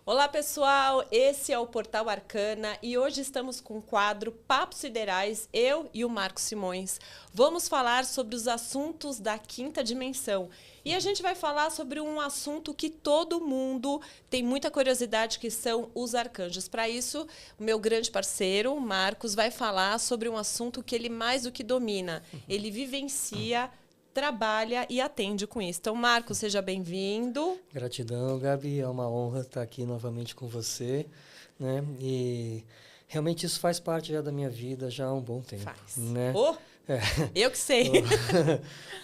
Olá, pessoal! Esse é o Portal Arcana e hoje estamos com o quadro Papos Siderais, eu e o Marcos Simões. Vamos falar sobre os assuntos da quinta dimensão. E a gente vai falar sobre um assunto que todo mundo tem muita curiosidade, que são os arcanjos. Para isso, o meu grande parceiro, o Marcos, vai falar sobre um assunto que ele mais do que domina. Ele vivencia, trabalha e atende com isso. Então, Marcos, seja bem-vindo. Gratidão, Gabi. É uma honra estar aqui novamente com você, né? E realmente isso faz parte já da minha vida já há um bom tempo, Faz. né? Oh, eu que sei.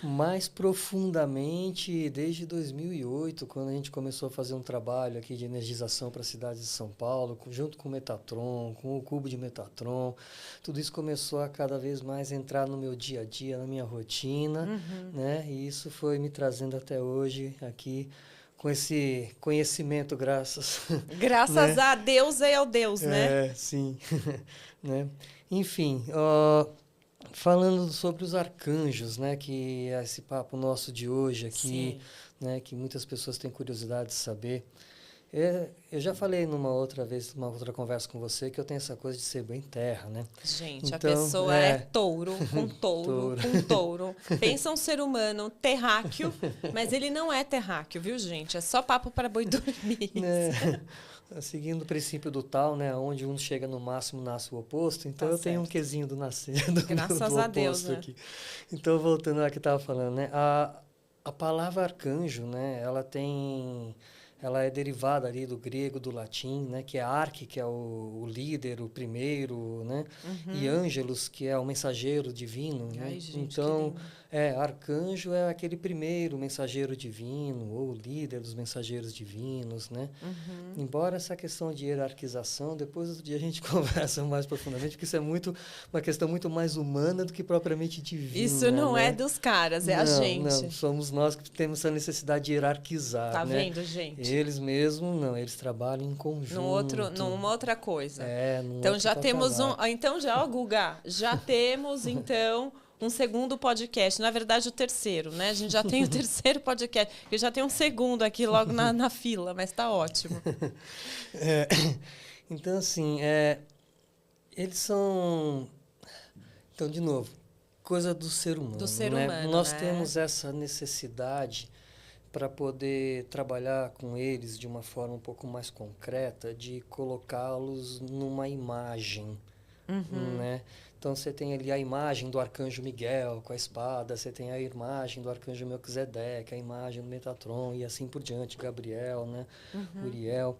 Mais profundamente desde 2008, quando a gente começou a fazer um trabalho aqui de energização para a cidade de São Paulo, junto com o Metatron, com o cubo de Metatron. Tudo isso começou a cada vez mais entrar no meu dia a dia, na minha rotina, né? E isso foi me trazendo até hoje aqui com esse conhecimento, graças Graças né? a Deus é ao Deus, né? É, sim. Né? Enfim, falando sobre os arcanjos, né, que é esse papo nosso de hoje aqui, né, que muitas pessoas têm curiosidade de saber. Eu já falei numa outra vez, numa outra conversa com você, que eu tenho essa coisa de ser bem terra, né? Gente, Então, a pessoa é touro, com touro, com touro. Pensa um ser humano terráqueo, mas ele não é terráqueo, viu, gente? É só papo para boi dormir. Né? Seguindo o princípio do tal, né, onde um chega no máximo, nasce o oposto. Então Tá eu tenho um certo. quesinho do nascer do Graças oposto a Deus, né? aqui. Então, voltando ao que eu estava falando, né, a palavra arcanjo, né, ela é derivada ali do grego, do latim, né, que é arque, que é o líder, o primeiro, né, e ângelos, que é o mensageiro divino, né? Ai, gente, Então, que lindo. arcanjo é aquele primeiro mensageiro divino, ou líder dos mensageiros divinos, né? Embora essa questão de hierarquização, depois outro dia a gente conversa mais profundamente, porque isso é uma questão muito mais humana do que propriamente divina. Isso não né? é dos caras, é a Não, gente. somos nós que temos essa necessidade de hierarquizar, Tá né? vendo, gente? Eles mesmos, não, eles trabalham em conjunto. Numa outra coisa. Num Então outro já temos patamar. então já, ó, Guga, já temos então um segundo podcast, na verdade o terceiro, né? A gente já tem o terceiro podcast, eu já tenho um segundo aqui logo na fila, mas tá ótimo. Então, assim, eles são... Então, de novo, coisa do ser humano. Do ser né? humano, Nós né? temos essa necessidade para poder trabalhar com eles de uma forma um pouco mais concreta, de colocá-los numa imagem, né? Então você tem ali a imagem do arcanjo Miguel com a espada, você tem a imagem do arcanjo Melquisedeque, a imagem do Metatron e assim por diante, Gabriel, né? Uriel.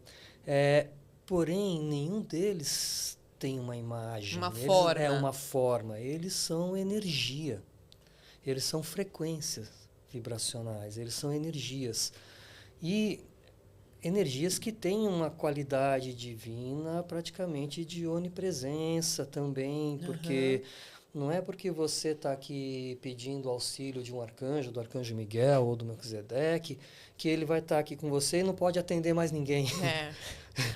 Porém, nenhum deles tem uma imagem. Uma Eles, forma. É uma forma. Eles são energia. Eles são frequências vibracionais, eles são energias. E energias que têm uma qualidade divina praticamente de onipresença também, porque não é porque você está aqui pedindo auxílio de um arcanjo, do arcanjo Miguel ou do Melquisedeque, que ele vai estar aqui com você e não pode atender mais ninguém.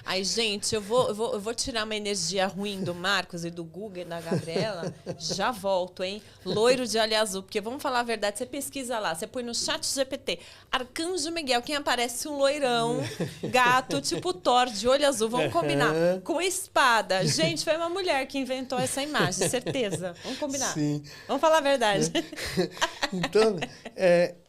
Aí, gente, eu vou tirar uma energia ruim do Marcos e do Guga e da Gabriela. Já volto, hein? Loiro de olho azul. Porque vamos falar a verdade, você pesquisa lá, você põe no chat GPT, Arcanjo Miguel, quem aparece? Um loirão, gato, tipo Thor, de olho azul. Vamos combinar. Com espada. Gente, foi uma mulher que inventou essa imagem, certeza. Vamos combinar. Sim. Vamos falar a verdade. Então,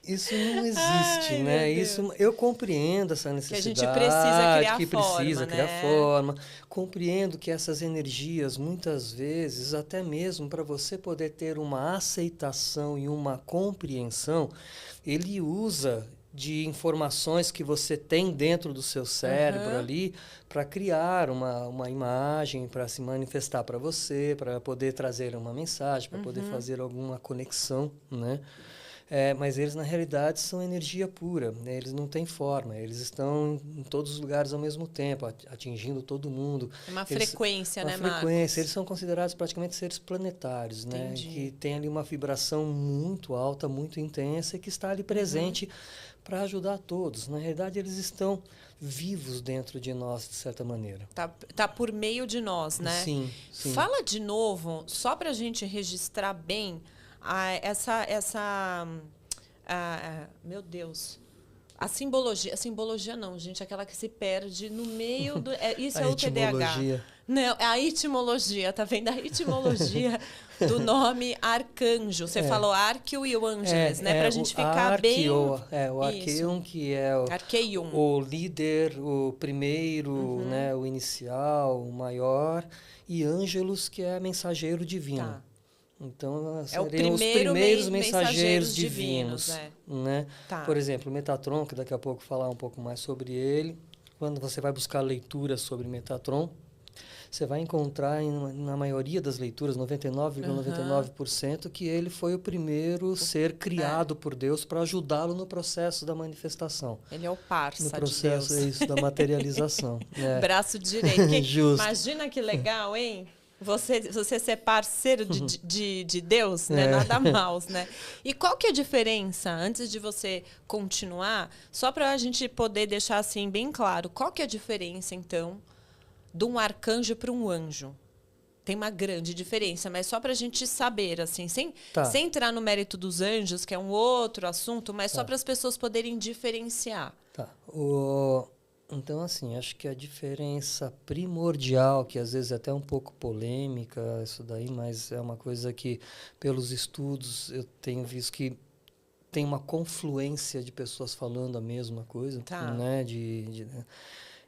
isso não existe, Ai, né? meu Deus. Isso, eu compreendo essa necessidade. gente precisa criar que precisa forma, criar né? forma. Compreendo que essas energias, muitas vezes, até mesmo para você poder ter uma aceitação e uma compreensão, ele usa de informações que você tem dentro do seu cérebro ali para criar uma imagem, para se manifestar para você, para poder trazer uma mensagem, para poder fazer alguma conexão, né? Mas eles, na realidade, são energia pura, né? Eles não têm forma, eles estão em todos os lugares ao mesmo tempo, atingindo todo mundo. É uma frequência, né, Marcos? Frequência. Eles são considerados praticamente seres planetários, né? Entendi. Que tem ali uma vibração muito alta, muito intensa e que está ali presente para ajudar todos. Na realidade, eles estão vivos dentro de nós, de certa maneira. Tá por meio de nós, né? Sim, sim. Fala de novo, só para a gente registrar bem, meu Deus, A simbologia não, gente, aquela que se perde no meio do... isso A é o TDAH. etimologia. Não, é a etimologia, tá vendo? A etimologia do nome arcanjo. Você falou Arqueo e o Ângeles, né? Pra gente ficar bem... O Arqueion, que é Arqueion. o líder, o primeiro, né? O inicial, o maior. E Ângelos, que é mensageiro divino. Tá. Então, É o seriam os primeiro primeiros mensageiros mensageiros divinos. né? Tá. Por exemplo, o Metatron, que daqui a pouco falar um pouco mais sobre ele. Quando você vai buscar leituras sobre Metatron, você vai encontrar na maioria das leituras, 99,99%, que ele foi o primeiro ser criado por Deus para ajudá-lo no processo da manifestação. Ele é o parça no processo, de Deus. da materialização. Né? Braço direito. Justo. Imagina que legal, hein? Você ser parceiro de Deus, né? Nada mal, né? E qual que é a diferença, antes de você continuar, só para a gente poder deixar assim bem claro, qual que é a diferença, então, de um arcanjo para um anjo? Tem uma grande diferença, mas só para a gente saber, assim, sem entrar no mérito dos anjos, que é um outro assunto, mas só para as pessoas poderem diferenciar. Tá. Então, assim, acho que a diferença primordial, que às vezes é até um pouco polêmica, isso daí, mas é uma coisa que, pelos estudos, eu tenho visto que tem uma confluência de pessoas falando a mesma coisa, né?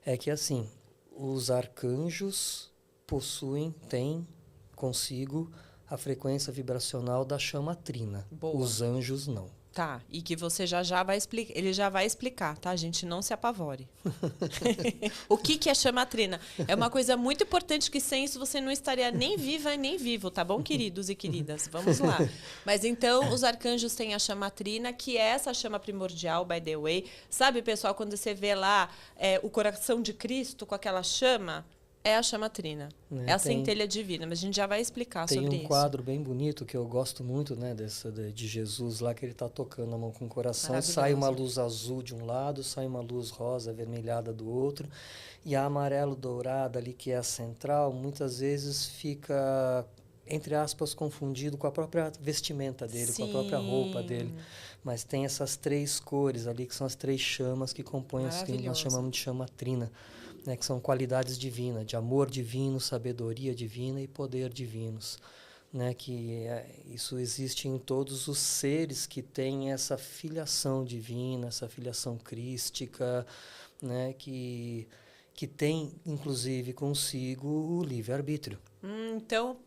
É que, assim, os arcanjos têm consigo a frequência vibracional da chama trina. Boa. Os anjos não. Tá, e que você já vai explicar, ele já vai explicar, tá, gente? Não se apavore. O que é chama trina? É uma coisa muito importante que sem isso você não estaria nem viva e nem vivo, tá bom, queridos e queridas? Vamos lá. Mas então, os arcanjos têm a chama trina, que é essa chama primordial, by the way. Sabe, pessoal, quando você vê lá o coração de Cristo com aquela chama... É a chama trina, é a centelha divina, mas a gente já vai explicar sobre isso. Tem um quadro bem bonito que eu gosto muito, né, de Jesus lá, que ele está tocando a mão com o coração, sai uma luz azul de um lado, sai uma luz rosa avermelhada do outro, e a amarelo dourada ali, que é a central, muitas vezes fica, entre aspas, confundido com a própria vestimenta dele, Sim. com a própria roupa dele. Mas tem essas três cores ali, que são as três chamas que compõem isso que nós chamamos de chama trina. Né, que são qualidades divinas, de amor divino, sabedoria divina e poder divinos. Né, isso existe em todos os seres que têm essa filiação divina, essa filiação crística, né, que tem, inclusive, consigo o livre-arbítrio. Então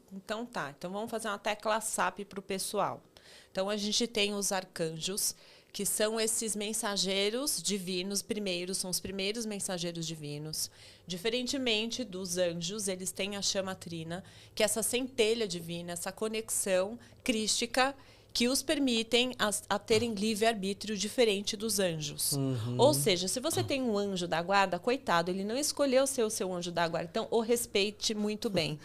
tá. Então vamos fazer uma tecla SAP para o pessoal. Então a gente tem os arcanjos, que são esses mensageiros divinos, são os primeiros mensageiros divinos. Diferentemente dos anjos, eles têm a chama trina, que é essa centelha divina, essa conexão crística que os permitem a terem livre-arbítrio diferente dos anjos. Ou seja, se você tem um anjo da guarda, coitado, ele não escolheu ser o seu anjo da guarda, então o respeite muito bem.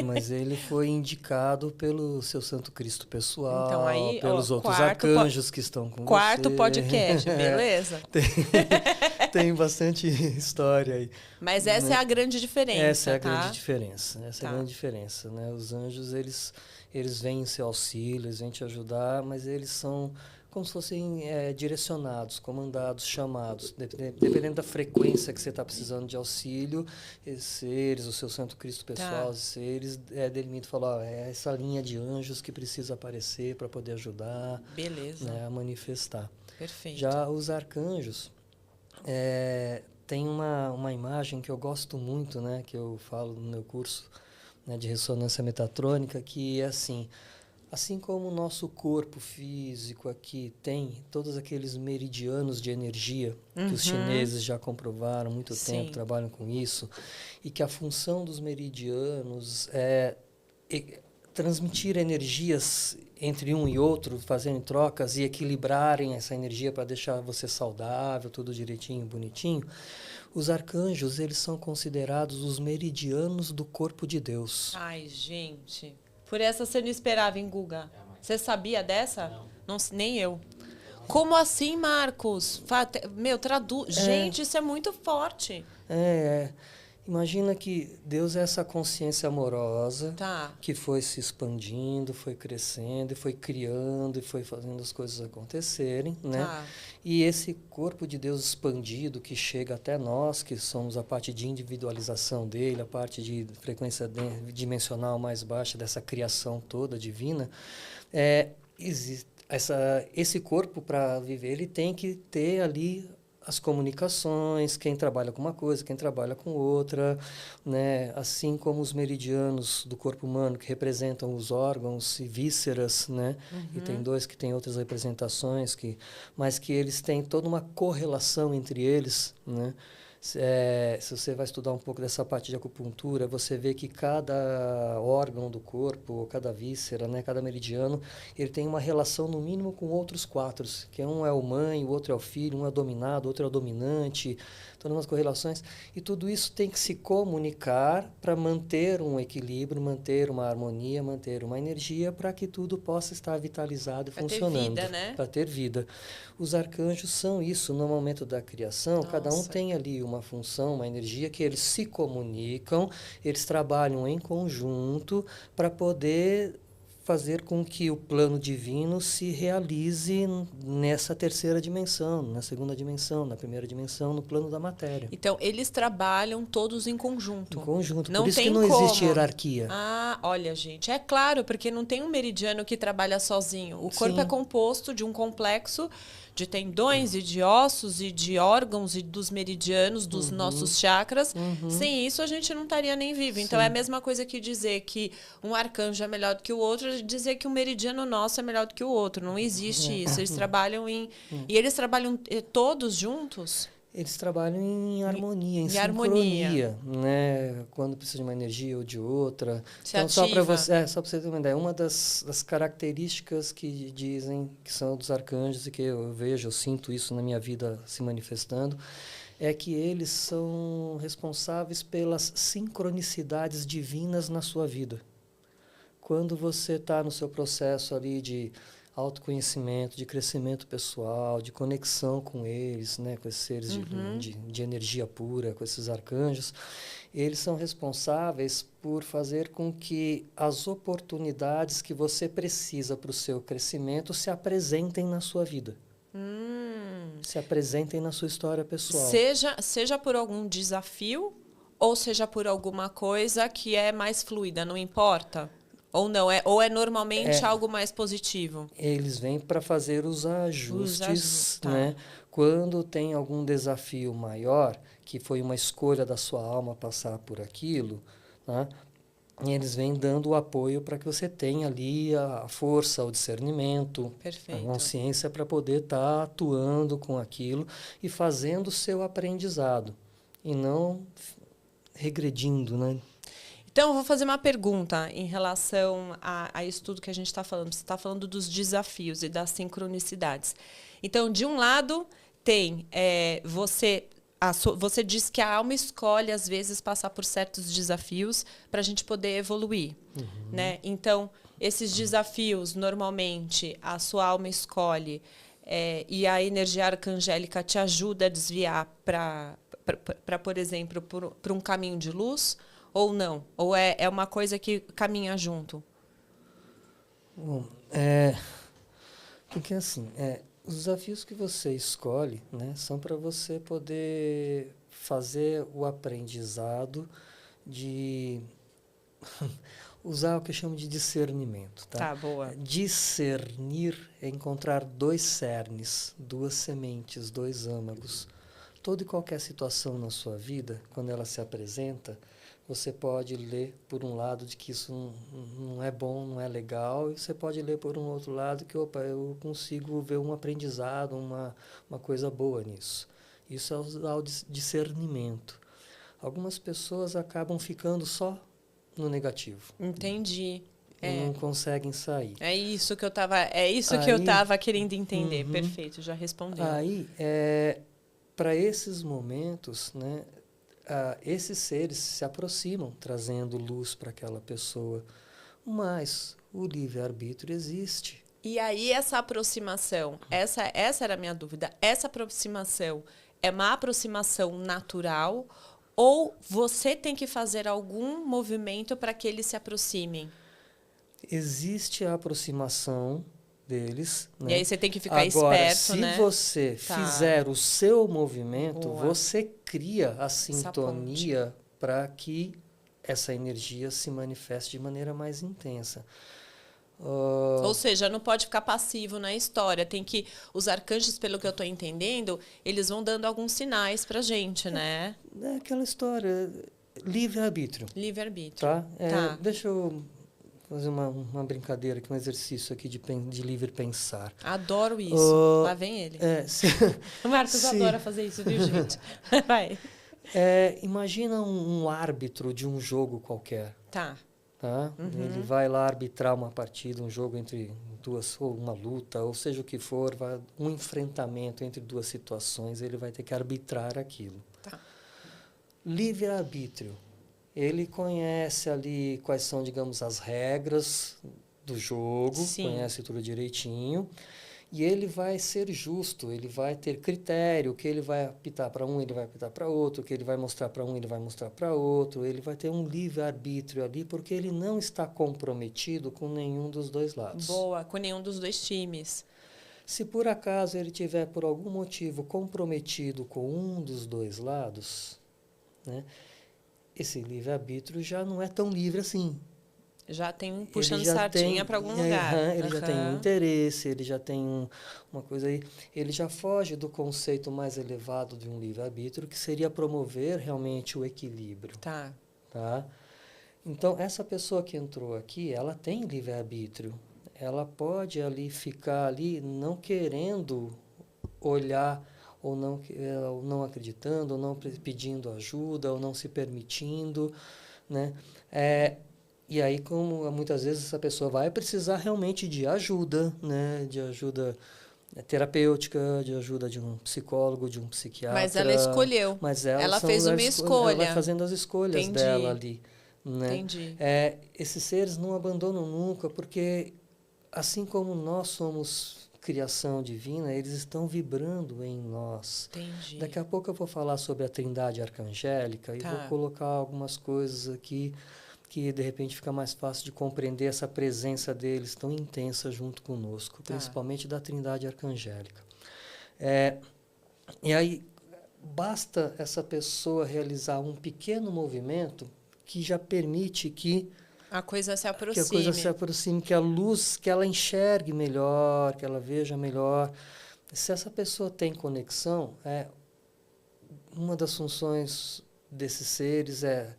Mas ele foi indicado pelo seu Santo Cristo pessoal, então, aí, pelos outros arcanjos que estão com quarto você. Podcast, beleza? Tem bastante história aí. Mas essa é a grande diferença, Essa é a tá? grande diferença. Essa é a grande diferença, né? Os anjos, eles vêm em seu auxílio, eles vêm te ajudar, mas eles são como se fossem direcionados, comandados, chamados. Dependendo da frequência que você está precisando de auxílio, esses seres, o seu Santo Cristo pessoal, esses seres, delimita e fala, é essa linha de anjos que precisa aparecer para poder ajudar, né, a manifestar. Perfeito. Já os arcanjos, tem uma imagem que eu gosto muito, né, que eu falo no meu curso, né, de ressonância metatrônica, que é assim como o nosso corpo físico aqui tem todos aqueles meridianos de energia que os chineses já comprovaram há muito tempo, trabalham com isso, e que a função dos meridianos é transmitir energias entre um e outro, fazendo trocas e equilibrarem essa energia para deixar você saudável, tudo direitinho, bonitinho. Os arcanjos, eles são considerados os meridianos do corpo de Deus. Ai, gente. Por essa você não esperava, hein, Guga? Você sabia dessa? Não, nem eu. Como assim, Marcos? Traduz. Gente, isso é muito forte. Imagina que Deus é essa consciência amorosa Tá. que foi se expandindo, foi crescendo, e foi criando, e foi fazendo as coisas acontecerem, né? Tá. E esse corpo de Deus expandido que chega até nós, que somos a parte de individualização dele, a parte de frequência dimensional mais baixa dessa criação toda divina, esse corpo, para viver, ele tem que ter ali as comunicações, quem trabalha com uma coisa, quem trabalha com outra, né? Assim como os meridianos do corpo humano, que representam os órgãos e vísceras, né? E tem dois que têm outras representações, mas que eles têm toda uma correlação entre eles, né? Se você vai estudar um pouco dessa parte de acupuntura, você vê que cada órgão do corpo, cada víscera, né, cada meridiano, ele tem uma relação no mínimo com outros 4, que um é o mãe, o outro é o filho, um é o dominado, o outro é o dominante, todas umas correlações. E tudo isso tem que se comunicar para manter um equilíbrio, manter uma harmonia, manter uma energia, para que tudo possa estar vitalizado e funcionando. Para ter vida, né? Para ter vida. Os arcanjos são isso. No momento da criação, cada um tem ali uma função, uma energia que eles se comunicam, eles trabalham em conjunto para poder fazer com que o plano divino se realize nessa terceira dimensão, na segunda dimensão, na primeira dimensão, no plano da matéria. Então, eles trabalham todos em conjunto. Em conjunto. Não Por isso tem que não como. existe hierarquia. Ah, olha, gente, é claro, porque não tem um meridiano que trabalha sozinho. O corpo Sim. é composto de um complexo de tendões e de ossos e de órgãos e dos meridianos, dos nossos chakras. Sem isso, a gente não estaria nem vivo. Então, é a mesma coisa que dizer que um arcanjo é melhor do que o outro, é dizer que um meridiano nosso é melhor do que o outro. Não existe isso. Eles trabalham em... E eles trabalham todos juntos? Eles trabalham em harmonia, em sincronia, né? Quando precisa de uma energia ou de outra. Se então, ativa. só para você ter uma ideia, uma das características que dizem que são dos arcanjos e que eu vejo, eu sinto isso na minha vida se manifestando, é que eles são responsáveis pelas sincronicidades divinas na sua vida. Quando você está no seu processo ali de autoconhecimento, de crescimento pessoal, de conexão com eles, né, com esses seres de energia pura, com esses arcanjos, eles são responsáveis por fazer com que as oportunidades que você precisa para o seu crescimento se apresentem na sua vida. Se apresentem na sua história pessoal. Seja por algum desafio ou seja por alguma coisa que é mais fluida, não importa? Ou não? Ou é normalmente algo mais positivo? Eles vêm para fazer os ajustes, tá. né? Quando tem algum desafio maior, que foi uma escolha da sua alma passar por aquilo, né? E eles vêm dando o apoio para que você tenha ali a força, o discernimento, Perfeito. a consciência para poder estar atuando com aquilo e fazendo o seu aprendizado. E não regredindo, né? Então, eu vou fazer uma pergunta em relação a isso tudo que a gente está falando. Você está falando dos desafios e das sincronicidades. Então, de um lado, tem você diz que a alma escolhe, às vezes, passar por certos desafios para a gente poder evoluir. Né? Então, esses desafios, normalmente, a sua alma escolhe e a energia arcangélica te ajuda a desviar para por exemplo, para um caminho de luz. Ou não? Ou é uma coisa que caminha junto? Bom, porque assim, os desafios que você escolhe, né, são para você poder fazer o aprendizado de usar o que eu chamo de discernimento. Tá, boa. Discernir é encontrar 2 cernes, 2 sementes, 2 âmagos. Toda e qualquer situação na sua vida, quando ela se apresenta, você pode ler por um lado de que isso não é bom, não é legal, e você pode ler por um outro lado que, eu consigo ver um aprendizado, uma coisa boa nisso. Isso é o discernimento. Algumas pessoas acabam ficando só no negativo. Entendi. Não conseguem sair. É isso que eu estava querendo entender. Perfeito, já respondeu. Aí, para esses momentos, né, esses seres se aproximam, trazendo luz para aquela pessoa. Mas o livre-arbítrio existe. E aí, essa aproximação, essa era a minha dúvida. Essa aproximação é uma aproximação natural Ou você tem que fazer algum movimento para que eles se aproximem? Existe a aproximação deles, né? E aí você tem que ficar Agora, esperto, se né? você fizer o seu movimento, Boa. você cria a Essa sintonia para que essa energia se manifeste de maneira mais intensa. Ou seja, não pode ficar passivo na história. Tem que os arcanjos, pelo que eu estou entendendo, eles vão dando alguns sinais para gente, né? É aquela história, livre-arbítrio. Livre-arbítrio. Tá? Tá. Deixa eu fazer uma brincadeira aqui, um exercício aqui de livre pensar. Adoro isso. Lá vem ele. O Marcos adora fazer isso, viu, gente? Vai. Imagina um árbitro de um jogo qualquer. Tá. Tá? Ele vai lá arbitrar uma partida, um jogo entre duas, ou uma luta, ou seja o que for, um enfrentamento entre duas situações, ele vai ter que arbitrar aquilo. Tá. Livre-arbítrio. Ele conhece ali quais são, digamos, as regras do jogo, Sim. Conhece tudo direitinho, e ele vai ser justo, ele vai ter critério, o que ele vai apitar para um, ele vai apitar para outro, o que ele vai mostrar para um, ele vai mostrar para outro, ele vai ter um livre-arbítrio ali, porque ele não está comprometido com nenhum dos dois lados. Boa, com nenhum dos dois times. Se por acaso ele tiver, por algum motivo, comprometido com um dos dois lados, né, esse livre-arbítrio já não é tão livre assim. Já tem puxando sardinha para algum lugar. Ele já tem um interesse, ele já tem uma coisa aí. Ele já foge do conceito mais elevado de um livre-arbítrio, que seria promover realmente o equilíbrio. Tá. Então, essa pessoa que entrou aqui, ela tem livre-arbítrio. Ela pode ali ficar ali não querendo olhar, ou não acreditando, ou não pedindo ajuda, ou não se permitindo, né? E aí, como muitas vezes essa pessoa vai precisar realmente de ajuda, né? De ajuda terapêutica, de ajuda de um psicólogo, de um psiquiatra. Mas ela escolheu. Mas ela fez uma escolha. Ela vai fazendo as escolhas dela ali. Né? Entendi. Esses seres não abandonam nunca, porque assim como nós somos criação divina, eles estão vibrando em nós. Entendi. Daqui a pouco eu vou falar sobre a Trindade Arcangélica e vou colocar algumas coisas aqui que de repente fica mais fácil de compreender essa presença deles tão intensa junto conosco, principalmente da Trindade Arcangélica. E aí, basta essa pessoa realizar um pequeno movimento que já permite que a coisa se aproxime. Que a coisa se aproxime, que a luz, que ela enxergue melhor, que ela veja melhor. Se essa pessoa tem conexão, uma das funções desses seres é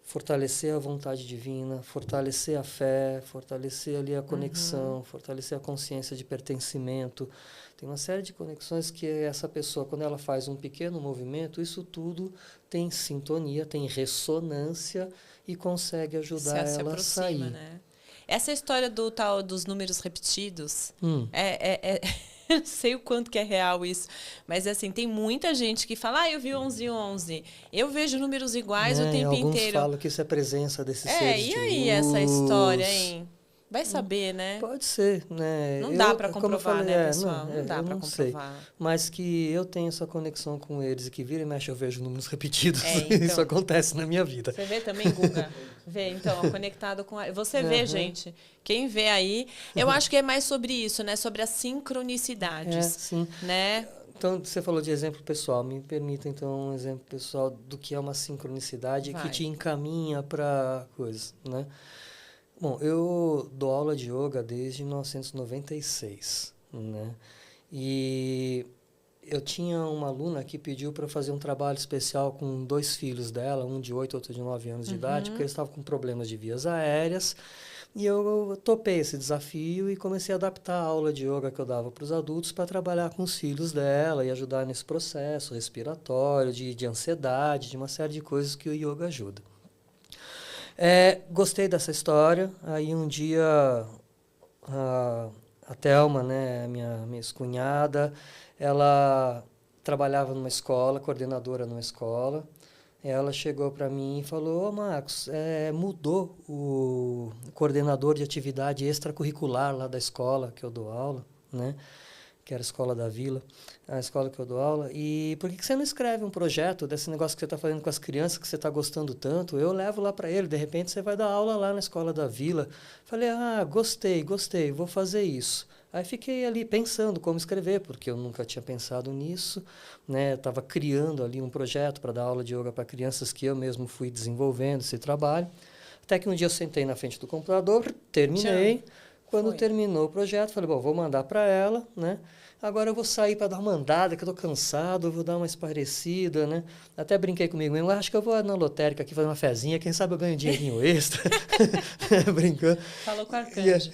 fortalecer a vontade divina, fortalecer a fé, fortalecer ali a conexão, fortalecer a consciência de pertencimento. Tem uma série de conexões que essa pessoa, quando ela faz um pequeno movimento, isso tudo tem sintonia, tem ressonância e consegue ajudar ela a sair. Né? Essa história do tal dos números repetidos, não sei o quanto que é real isso, mas assim, tem muita gente que fala, eu vi 1111, eu vejo números iguais o tempo alguns inteiro. Falam que isso é presença desses seres e aí de luz. Essa história, hein? Vai saber, né? Pode ser, né? Não dá para comprovar, né, pessoal? Não dá para comprovar. Sei, mas que eu tenho essa conexão com eles e que vira e mexe eu vejo números repetidos. Então, isso acontece na minha vida. Você vê também, Guga? Vê, então, conectado com... Você vê, gente. Quem vê aí... Eu acho que é mais sobre isso, né? Sobre as sincronicidades. Sim. Né? Então, você falou de exemplo pessoal. Me permita, então, um exemplo pessoal do que é uma sincronicidade que te encaminha para coisas, né? Bom, eu dou aula de yoga desde 1996, né? E eu tinha uma aluna que pediu para fazer um trabalho especial com 2 filhos dela, um de 8 e outro de 9 anos de idade, porque eles estavam com problemas de vias aéreas. E eu topei esse desafio e comecei a adaptar a aula de yoga que eu dava para os adultos para trabalhar com os filhos dela e ajudar nesse processo respiratório, de ansiedade, de uma série de coisas que o yoga ajuda. Gostei dessa história. Aí um dia a Thelma, né, minha ex-cunhada, ela trabalhava numa escola, coordenadora numa escola. Ela chegou para mim e falou, Marcos, mudou o coordenador de atividade extracurricular lá da escola que eu dou aula, né? que era a Escola da Vila, a escola que eu dou aula. E por que você não escreve um projeto desse negócio que você está fazendo com as crianças, que você está gostando tanto? Eu levo lá para ele, de repente você vai dar aula lá na Escola da Vila. Falei, gostei, vou fazer isso. Aí fiquei ali pensando como escrever, porque eu nunca tinha pensado nisso, né? Eu estava criando ali um projeto para dar aula de yoga para crianças que eu mesmo fui desenvolvendo esse trabalho. Até que um dia eu sentei na frente do computador, terminei. Quando terminou o projeto, falei, bom, vou mandar para ela, né? Agora eu vou sair para dar uma andada, que eu estou cansado, eu vou dar uma espairecida, né? Até brinquei comigo mesmo, acho que eu vou na lotérica aqui fazer uma fezinha, quem sabe eu ganho um dinheirinho extra. Brincando. Falou com o arcanjo.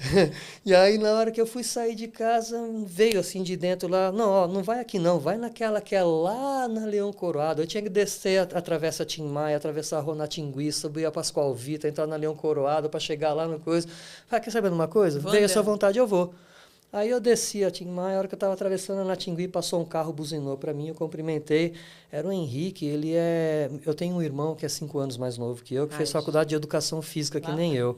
E aí, na hora que eu fui sair de casa, veio assim de dentro lá, não, ó, não vai aqui não, vai naquela que é lá na Leão Coroado. Eu tinha que descer a Travessa Tim Maia, atravessar a Rua Natingui, subir a Pascoal Vita, entrar na Leão Coroado para chegar lá no coisa. Falei, quer saber de uma coisa? Veio essa vontade, eu vou. Aí eu desci a Tim Maia, a hora que eu estava atravessando a Natingui, passou um carro, buzinou para mim, eu cumprimentei. Era o Henrique, eu tenho um irmão que é 5 anos mais novo que eu, que fez faculdade de Educação Física, que nem eu.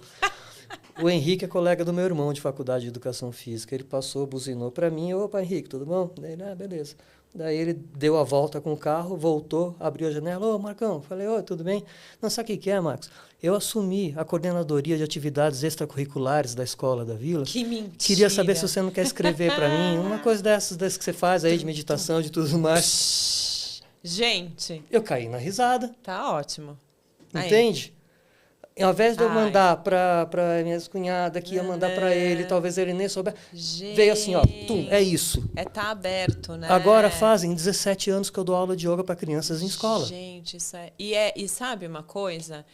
O Henrique é colega do meu irmão de faculdade de Educação Física. Ele passou, buzinou para mim, opa, Henrique, tudo bom? Daí ele, beleza. Daí ele deu a volta com o carro, voltou, abriu a janela. Ô, Marcão, falei, oi, tudo bem? Não, sabe o que é, Marcos? Eu assumi a coordenadoria de atividades extracurriculares da Escola da Vila. Que mentira! Queria saber se você não quer escrever para mim, uma coisa dessas que você faz aí, de meditação, de tudo mais. Gente! Eu caí na risada. Tá ótimo. Entende? Ao invés de eu mandar para minhas cunhadas, que ia mandar para ele, talvez ele nem souber, veio assim, ó, é isso. Tá aberto, né? Agora fazem 17 anos que eu dou aula de yoga para crianças em escola. Gente, isso é... E sabe uma coisa?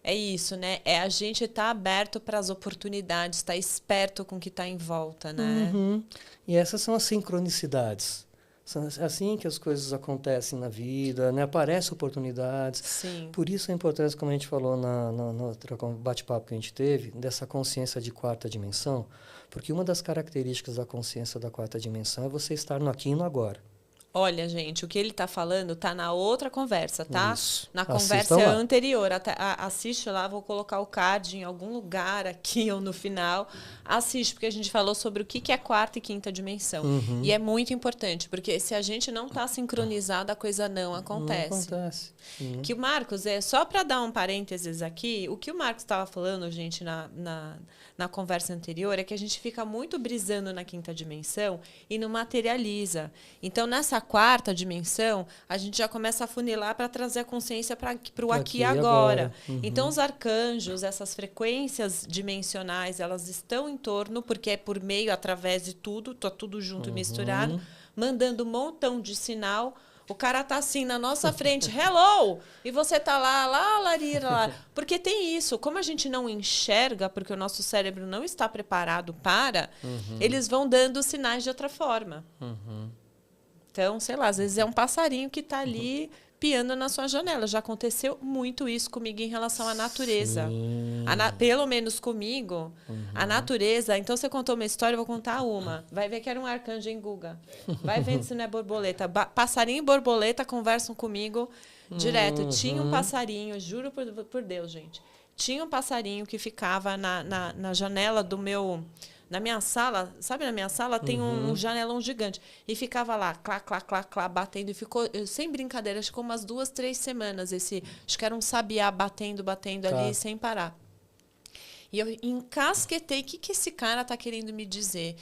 É isso, né? É a gente estar aberto para as oportunidades, estar esperto com o que está em volta, né? Uhum. E essas são as sincronicidades. São assim que as coisas acontecem na vida, né? Aparecem oportunidades. Sim. Por isso a importância, como a gente falou no outro bate-papo que a gente teve, dessa consciência de quarta dimensão, porque uma das características da consciência da quarta dimensão é você estar no aqui e no agora. Olha, gente, o que ele está falando está na outra conversa, tá? Isso. Na conversa anterior. Assiste lá, vou colocar o card em algum lugar aqui ou no final. Assiste, porque a gente falou sobre o que é quarta e quinta dimensão. Uhum. E é muito importante, porque se a gente não está sincronizado, a coisa não acontece. Não acontece. Uhum. Que o Marcos, só para dar um parênteses aqui, o que o Marcos estava falando, gente, na conversa anterior, é que a gente fica muito brisando na quinta dimensão e não materializa. Então, nessa quarta dimensão, a gente já começa a funilar para trazer a consciência para o aqui e agora. Uhum. Então, os arcanjos, essas frequências dimensionais, elas estão em torno, porque é por meio, através de tudo, está tudo junto e misturado, mandando um montão de sinal. O cara tá assim na nossa frente, hello! E você tá lá, larira, lá. Porque tem isso, como a gente não enxerga, porque o nosso cérebro não está preparado para, eles vão dando sinais de outra forma. Então, sei lá, às vezes é um passarinho que tá ali piando na sua janela. Já aconteceu muito isso comigo em relação à natureza. Pelo menos comigo, a natureza... Então, você contou uma história, eu vou contar uma. Vai ver que era um arcanjo em Guga. Vai vendo se não é borboleta. Passarinho e borboleta conversam comigo direto. Tinha um passarinho, juro por Deus, gente. Tinha um passarinho que ficava na janela do meu... Na minha sala, sabe, na minha sala tem um janelão gigante. E ficava lá, clá, clá, clá, clá, batendo. E ficou, sem brincadeira, ficou umas 2, 3 semanas. Acho que era um sabiá batendo ali, sem parar. E eu encasquetei. O que esse cara tá querendo me dizer?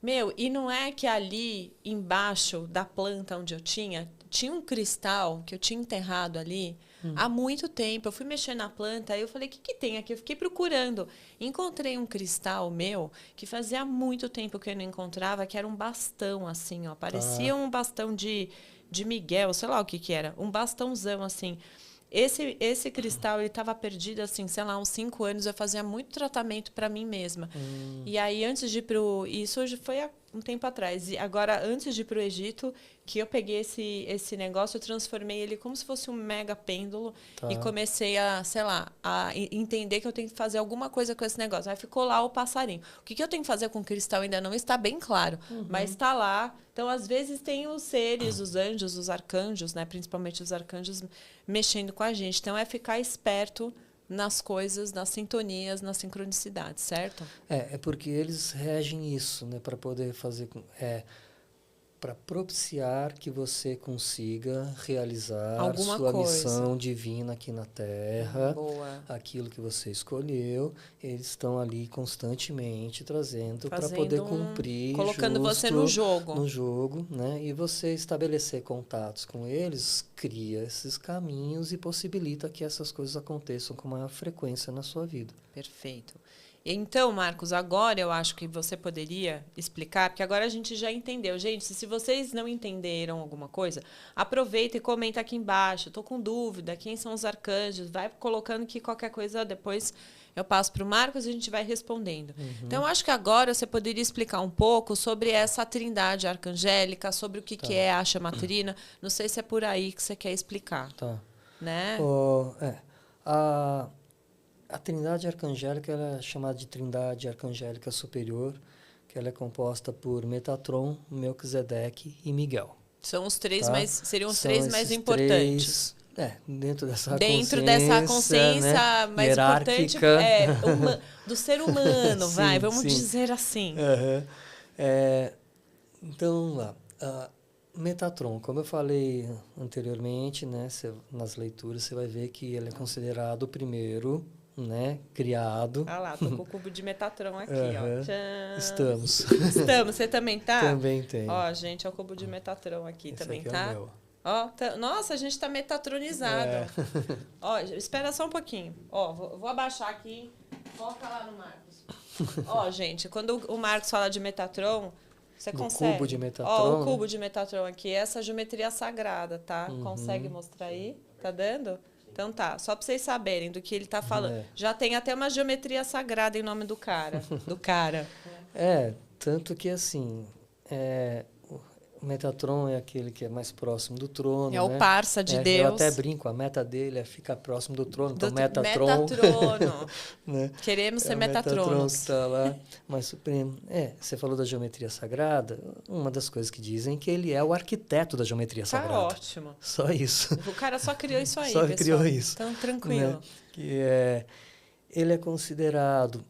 Meu, e não é que ali, embaixo da planta onde eu tinha um cristal que eu tinha enterrado ali há muito tempo. Eu fui mexer na planta, aí eu falei, o que tem aqui? Eu fiquei procurando. Encontrei um cristal meu que fazia muito tempo que eu não encontrava, que era um bastão, assim, ó. Parecia um bastão de Miguel, sei lá o que era. Um bastãozão, assim. Esse cristal, ele estava perdido, assim, sei lá, uns 5 anos. Eu fazia muito tratamento para mim mesma. E aí, antes de ir pro... Isso hoje foi há um tempo atrás. E agora, antes de ir para o Egito, que eu peguei esse negócio, eu transformei ele como se fosse um mega pêndulo e comecei a, sei lá, a entender que eu tenho que fazer alguma coisa com esse negócio. Aí ficou lá o passarinho. O que eu tenho que fazer com o cristal ainda não está bem claro, mas está lá. Então, às vezes, tem os seres, os anjos, os arcanjos, né? Principalmente os arcanjos, mexendo com a gente. Então, é ficar esperto nas coisas, nas sintonias, nas sincronicidades, certo? É porque eles regem isso, né? Para poder fazer... para propiciar que você consiga realizar alguma sua coisa. missão divina aqui na Terra. Boa. Aquilo que você escolheu, eles estão ali constantemente trazendo para Fazendo poder cumprir, colocando você no jogo. no jogo, né? E você estabelecer contatos com eles, cria esses caminhos e possibilita que essas coisas aconteçam com maior frequência na sua vida. Perfeito. Então, Marcos, agora eu acho que você poderia explicar, porque agora a gente já entendeu. Gente, se vocês não entenderam alguma coisa, aproveita e comenta aqui embaixo. Estou com dúvida, quem são os arcanjos? Vai colocando que qualquer coisa depois eu passo para o Marcos e a gente vai respondendo. Então, acho que agora você poderia explicar um pouco sobre essa trindade arcangélica, sobre o que é a Asha Matrina. Não sei se é por aí que você quer explicar. Tá. Né? A trindade arcangélica ela é chamada de trindade arcangélica superior, que ela é composta por Metatron, Melquisedeque e Miguel. São os três seriam os São três mais esses importantes. Dentro dessa consciência, né? Mais importante do ser humano, sim, vamos sim. dizer assim. Então, vamos lá. Metatron, como eu falei anteriormente, né, nas leituras, você vai ver que ele é considerado o primeiro, né, criado. Ah lá, tô com o cubo de Metatron aqui, ó. Tchan. Estamos. Você também tá? Também tem. Ó, gente, é o cubo de Metatron aqui. Esse também aqui tá? É o meu. Ó, nossa, a gente tá metatronizado. Ó, espera só um pouquinho. Ó, vou abaixar aqui. Foca lá no Marcos. Ó, gente, quando o Marcos fala de Metatron, você consegue. Cubo de Metatron. Ó, o cubo de Metatron aqui, essa geometria sagrada, tá? Consegue mostrar aí? Tá dando? Então tá, só para vocês saberem do que ele tá falando. Já tem até uma geometria sagrada em nome do cara. Tanto que assim, o Metatron é aquele que é mais próximo do trono. É o parça de Deus. Eu até brinco, a meta dele é ficar próximo do trono. Então, Metatron. Metatrono. Né? Queremos ser Metatron Metatronos. que está lá, mais supremo. Você falou da geometria sagrada. Uma das coisas que dizem que ele é o arquiteto da geometria sagrada. Tá ótimo. Só isso. O cara só criou isso aí, só pessoal. criou isso. Então, tranquilo. Né? Ele é considerado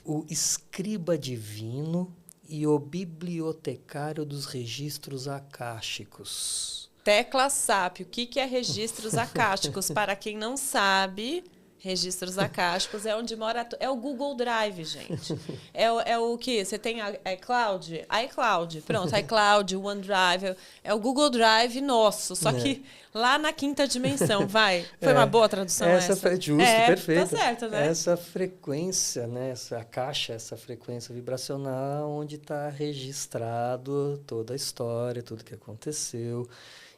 o escriba divino e o bibliotecário dos registros acásticos. Tecla SAP. O que é registros acásticos? Para quem não sabe, registros acásticos é onde mora... É o Google Drive, gente. É o que? Você tem iCloud? iCloud. Pronto, iCloud, OneDrive. É o Google Drive nosso, só que lá na quinta dimensão, vai. Foi uma boa tradução essa? Justo, perfeito. Tá certo, né? Essa frequência, né? Essa caixa, essa frequência vibracional onde está registrado toda a história, tudo que aconteceu.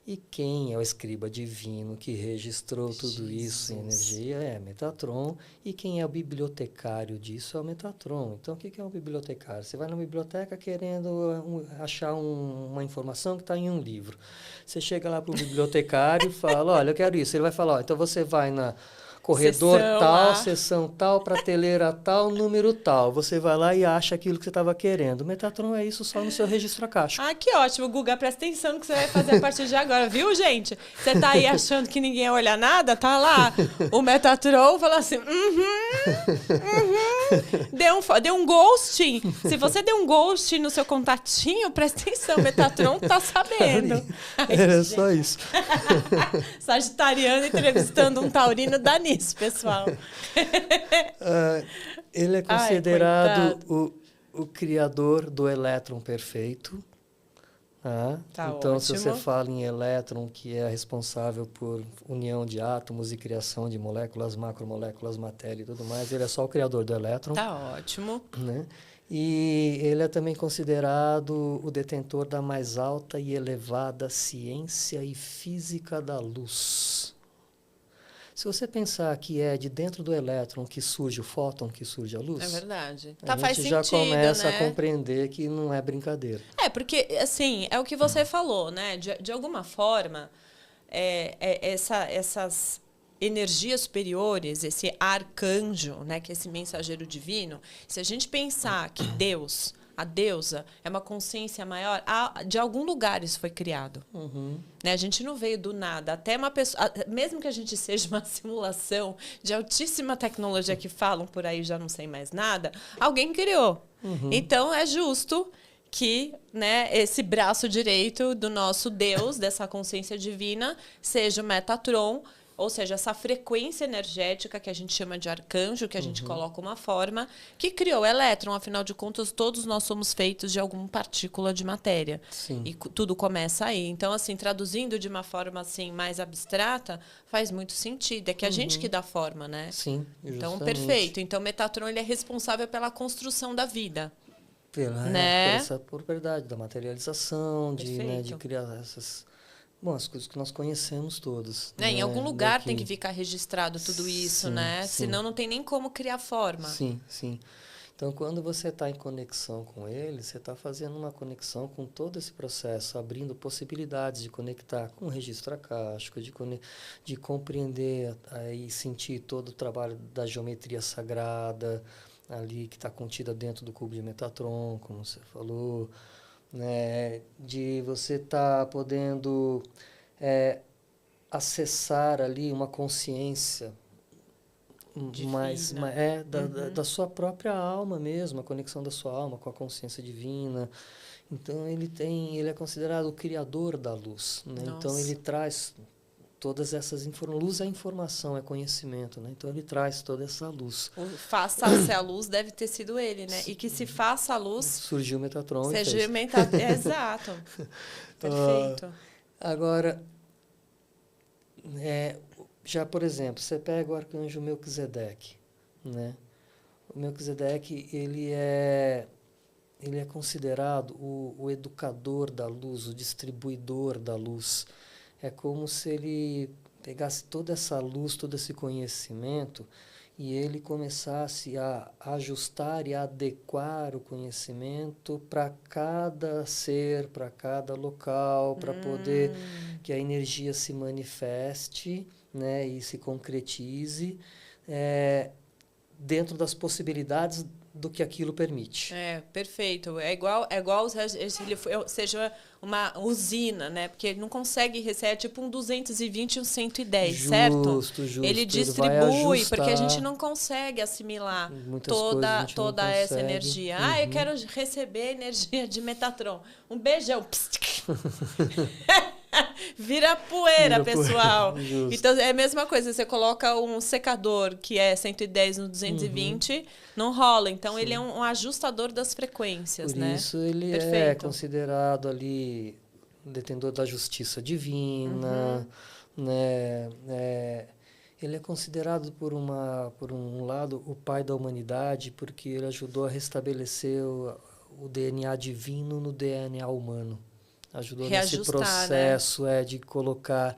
E quem é o escriba divino que registrou tudo isso em energia é Metatron. E quem é o bibliotecário disso é o Metatron. Então, o que é um bibliotecário? Você vai na biblioteca querendo achar uma informação que está em um livro. Você chega lá para o bibliotecário e fala, olha, eu quero isso. Ele vai falar, então você vai na corredor tal, seção tal, prateleira tal, número tal. Você vai lá e acha aquilo que você estava querendo. O Metatron é isso só no seu registro acástico. Ah, que ótimo, Guga. Presta atenção no que você vai fazer a partir de agora, viu, gente? Você tá aí achando que ninguém ia olhar nada? Tá lá. O Metatron fala assim, Deu um ghosting. Se você deu um ghosting no seu contatinho, presta atenção, o Metatron tá sabendo. Era só isso. Sagitariano entrevistando um taurino da nisso, pessoal. Ele é considerado o criador do elétron perfeito. Então, ótimo. se você fala em elétron, que é responsável por união de átomos e criação de moléculas, macromoléculas, matéria e tudo mais, ele é só o criador do elétron. Tá ótimo. Né? E ele é também considerado o detentor da mais alta e elevada ciência e física da luz. Se você pensar que é de dentro do elétron que surge o fóton, que surge a luz... É verdade. A gente já começa a compreender que não é brincadeira. Porque, assim, é o que você falou, né? De alguma forma, essas energias superiores, esse arcanjo, né, que é esse mensageiro divino, se a gente pensar que Deus, a deusa, é uma consciência maior, de algum lugar isso foi criado. Né? A gente não veio do nada. Até uma pessoa, mesmo que a gente seja uma simulação de altíssima tecnologia que falam por aí, já não sei mais nada, alguém criou. Então, é justo que, né, esse braço direito do nosso Deus, dessa consciência divina, seja o Metatron, ou seja, essa frequência energética que a gente chama de arcanjo, que a gente coloca uma forma, que criou o elétron. Afinal de contas, todos nós somos feitos de alguma partícula de matéria. Sim. E tudo começa aí. Então, assim, traduzindo de uma forma assim mais abstrata, faz muito sentido. É que a gente que dá forma, né? Sim, então, justamente. perfeito. Então, o Metatron ele é responsável pela construção da vida. Por essa propriedade da materialização, de criar essas... Bom, as coisas que nós conhecemos todas. Em algum lugar tem que ficar registrado tudo isso, né? Sim. Senão não tem nem como criar forma. Sim. Então, quando você está em conexão com ele, você está fazendo uma conexão com todo esse processo, abrindo possibilidades de conectar com o registro acástico, de compreender e sentir todo o trabalho da geometria sagrada ali que está contida dentro do cubo de Metatron, como você falou, né? De você estar podendo acessar ali uma consciência da sua própria alma mesmo, a conexão da sua alma com a consciência divina. Então ele é considerado o criador da luz, né? Então ele traz todas essas informações. Luz é informação, é conhecimento, né? Então ele traz toda essa luz. O faça-se a luz deve ter sido ele, né? E que se faça a luz... Surgiu o Metatron. Surgiu o Metatron, exato. Perfeito. Agora, já, por exemplo, você pega o arcanjo Melquisedeque, né? O Melquisedeque, ele é considerado o educador da luz, o distribuidor da luz. É como se ele pegasse toda essa luz, todo esse conhecimento e ele começasse a ajustar e a adequar o conhecimento para cada ser, para cada local, para poder que a energia se manifeste, né, e se concretize dentro das possibilidades do que aquilo permite. Perfeito. É igual se ele seja uma usina, né? Porque ele não consegue receber, tipo um 220 e um 110, certo? Justo. Ele distribui, porque a gente não consegue assimilar toda essa energia. Eu quero receber energia de Metatron. Um beijão. Vira poeira, pessoal. Então, é a mesma coisa. Você coloca um secador que é 110 no 220, não rola. Então, ele é um ajustador das frequências, né? Por isso, ele é considerado ali detentor da justiça divina, né? Ele é considerado, por um lado, o pai da humanidade, porque ele ajudou a restabelecer o DNA divino no DNA humano. Ajudou nesse processo, né? De colocar,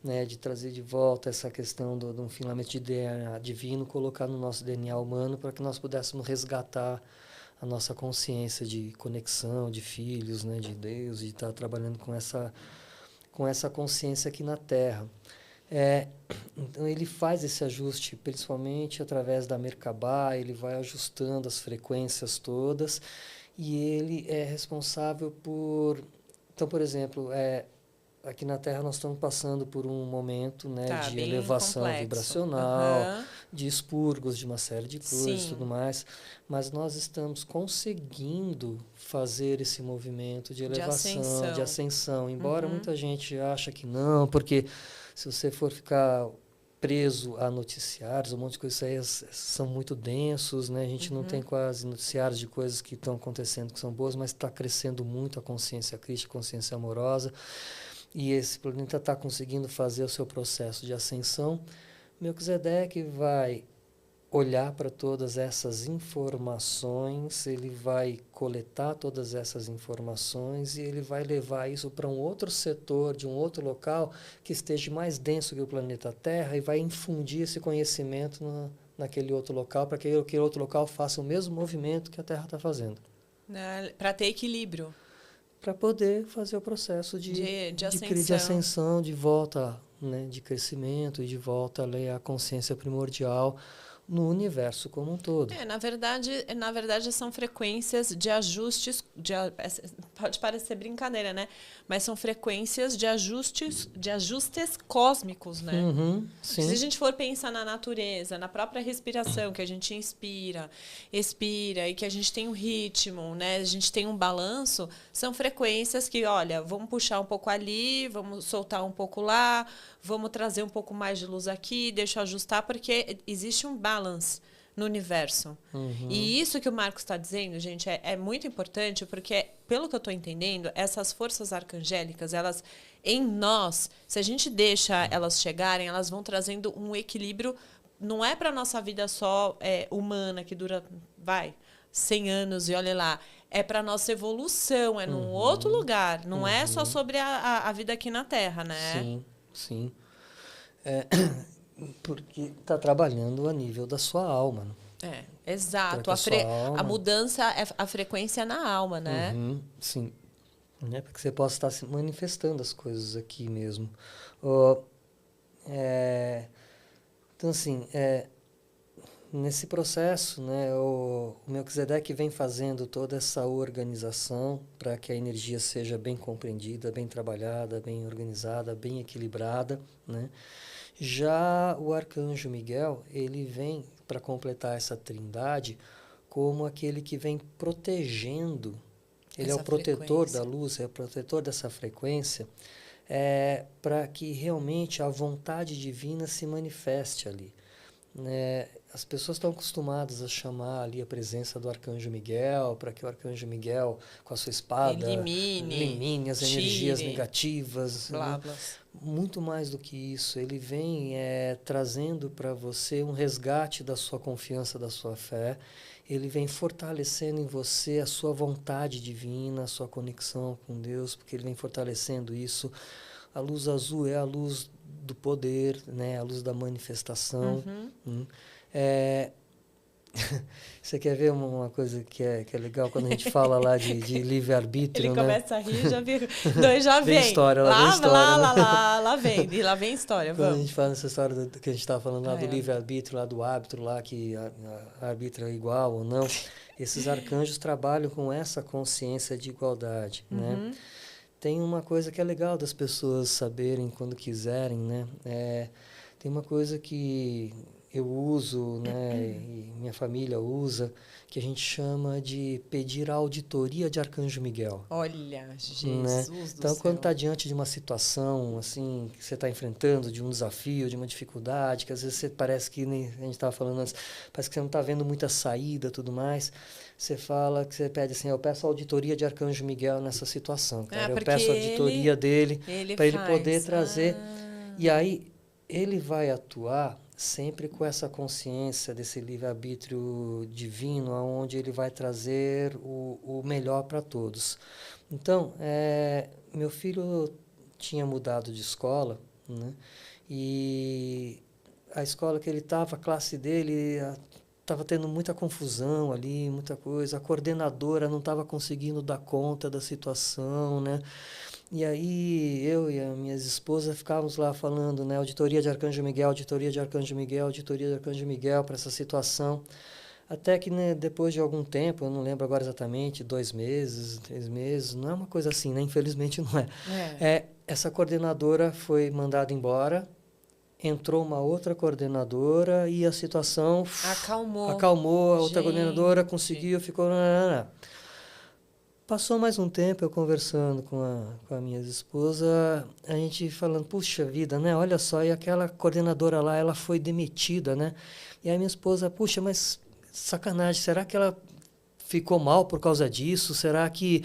né, de trazer de volta essa questão de um filamento de DNA divino, colocar no nosso DNA humano para que nós pudéssemos resgatar a nossa consciência de conexão, de filhos, né, de Deus, de estar trabalhando com essa consciência aqui na Terra. Então ele faz esse ajuste, principalmente através da Merkabah, ele vai ajustando as frequências todas e ele é responsável por... Então, por exemplo, aqui na Terra nós estamos passando por um momento, né, de elevação vibracional, de expurgos de uma série de coisas e tudo mais, mas nós estamos conseguindo fazer esse movimento de elevação, de ascensão, embora muita gente ache que não, porque se você for ficar preso a noticiários, um monte de coisas aí são muito densos, né? A gente não tem quase noticiários de coisas que estão acontecendo que são boas, mas está crescendo muito a consciência crítica, a consciência amorosa, e esse planeta está conseguindo fazer o seu processo de ascensão. Melquisedeque vai olhar para todas essas informações, ele vai coletar todas essas informações e ele vai levar isso para um outro setor, de um outro local que esteja mais denso que o planeta Terra e vai infundir esse conhecimento naquele outro local para que aquele outro local faça o mesmo movimento que a Terra está fazendo. Para ter equilíbrio. Para poder fazer o processo de ascensão, de volta, né, de crescimento e de volta à consciência primordial, no universo como um todo. Na verdade são frequências de ajustes, pode parecer brincadeira, né? Mas são frequências de ajustes cósmicos, né? Sim. Se a gente for pensar na natureza, na própria respiração, que a gente inspira, expira e que a gente tem um ritmo, né? A gente tem um balanço, são frequências que, olha, vamos puxar um pouco ali, vamos soltar um pouco lá, vamos trazer um pouco mais de luz aqui, deixa eu ajustar, porque existe um balance no universo. E isso que o Marcos está dizendo, gente, é muito importante, porque, pelo que eu estou entendendo, essas forças arcangélicas, elas, em nós, se a gente deixa elas chegarem, elas vão trazendo um equilíbrio, não é para a nossa vida só humana, que dura, 100 anos e olha lá, é para nossa evolução, é num outro lugar, não é só sobre a vida aqui na Terra, né? Sim. Porque está trabalhando a nível da sua alma. Exato. A mudança é a frequência na alma, né? Sim. Para que você possa estar se manifestando as coisas aqui mesmo. Então, assim, nesse processo, né, o Melquisedeque vem fazendo toda essa organização para que a energia seja bem compreendida, bem trabalhada, bem organizada, bem equilibrada, né? Já o arcanjo Miguel, ele vem para completar essa trindade como aquele que vem protegendo, ele é o protetor da luz, é o protetor dessa frequência, para que realmente a vontade divina se manifeste ali. As pessoas estão acostumadas a chamar ali a presença do Arcanjo Miguel, para que o Arcanjo Miguel, com a sua espada, elimine as energias negativas. Muito mais do que isso, ele vem trazendo para você um resgate da sua confiança, da sua fé. Ele vem fortalecendo em você a sua vontade divina, a sua conexão com Deus, porque ele vem fortalecendo isso. A luz azul é a luz do poder, né? A luz da manifestação. Você quer ver uma coisa que é legal quando a gente fala lá de livre-arbítrio? Ele começa a rir, já vem. Já vem. História, lá vem. E lá vem história. Quando a gente fala nessa história que a gente estava falando lá do livre-arbítrio, lá do árbitro, lá que arbitra é igual ou não, esses arcanjos trabalham com essa consciência de igualdade, né? Tem uma coisa que é legal das pessoas saberem quando quiserem, né? Tem uma coisa que eu uso, né, e minha família usa, que a gente chama de pedir a auditoria de Arcanjo Miguel. Olha, Jesus, né? do Então, céu. quando está diante de uma situação assim que você está enfrentando, de um desafio, de uma dificuldade, que às vezes você parece que, nem a gente estava falando antes, parece que você não está vendo muita saída, tudo mais, você você pede assim, eu peço a auditoria de Arcanjo Miguel nessa situação, cara. Eu peço a auditoria dele para ele poder trazer. E aí ele vai atuar sempre com essa consciência desse livre-arbítrio divino, onde ele vai trazer o melhor para todos. Então, meu filho tinha mudado de escola, né? E a escola que ele estava, a classe dele estava tendo muita confusão ali, muita coisa. A coordenadora não estava conseguindo dar conta da situação, né? E aí eu e as minhas esposas ficávamos lá falando, né, auditoria de Arcanjo Miguel, auditoria de Arcanjo Miguel, auditoria de Arcanjo Miguel para essa situação. Até que, né, depois de algum tempo, eu não lembro agora exatamente, 2 meses, 3 meses, não é uma coisa assim, né? Infelizmente não é. Essa coordenadora foi mandada embora, entrou uma outra coordenadora e a situação acalmou, a outra coordenadora conseguiu, ficou... Passou mais um tempo eu conversando com a minha esposa, a gente falando, puxa vida, né? Olha só, e aquela coordenadora lá, ela foi demitida, né? E aí minha esposa, puxa, mas sacanagem, será que ela ficou mal por causa disso? Será que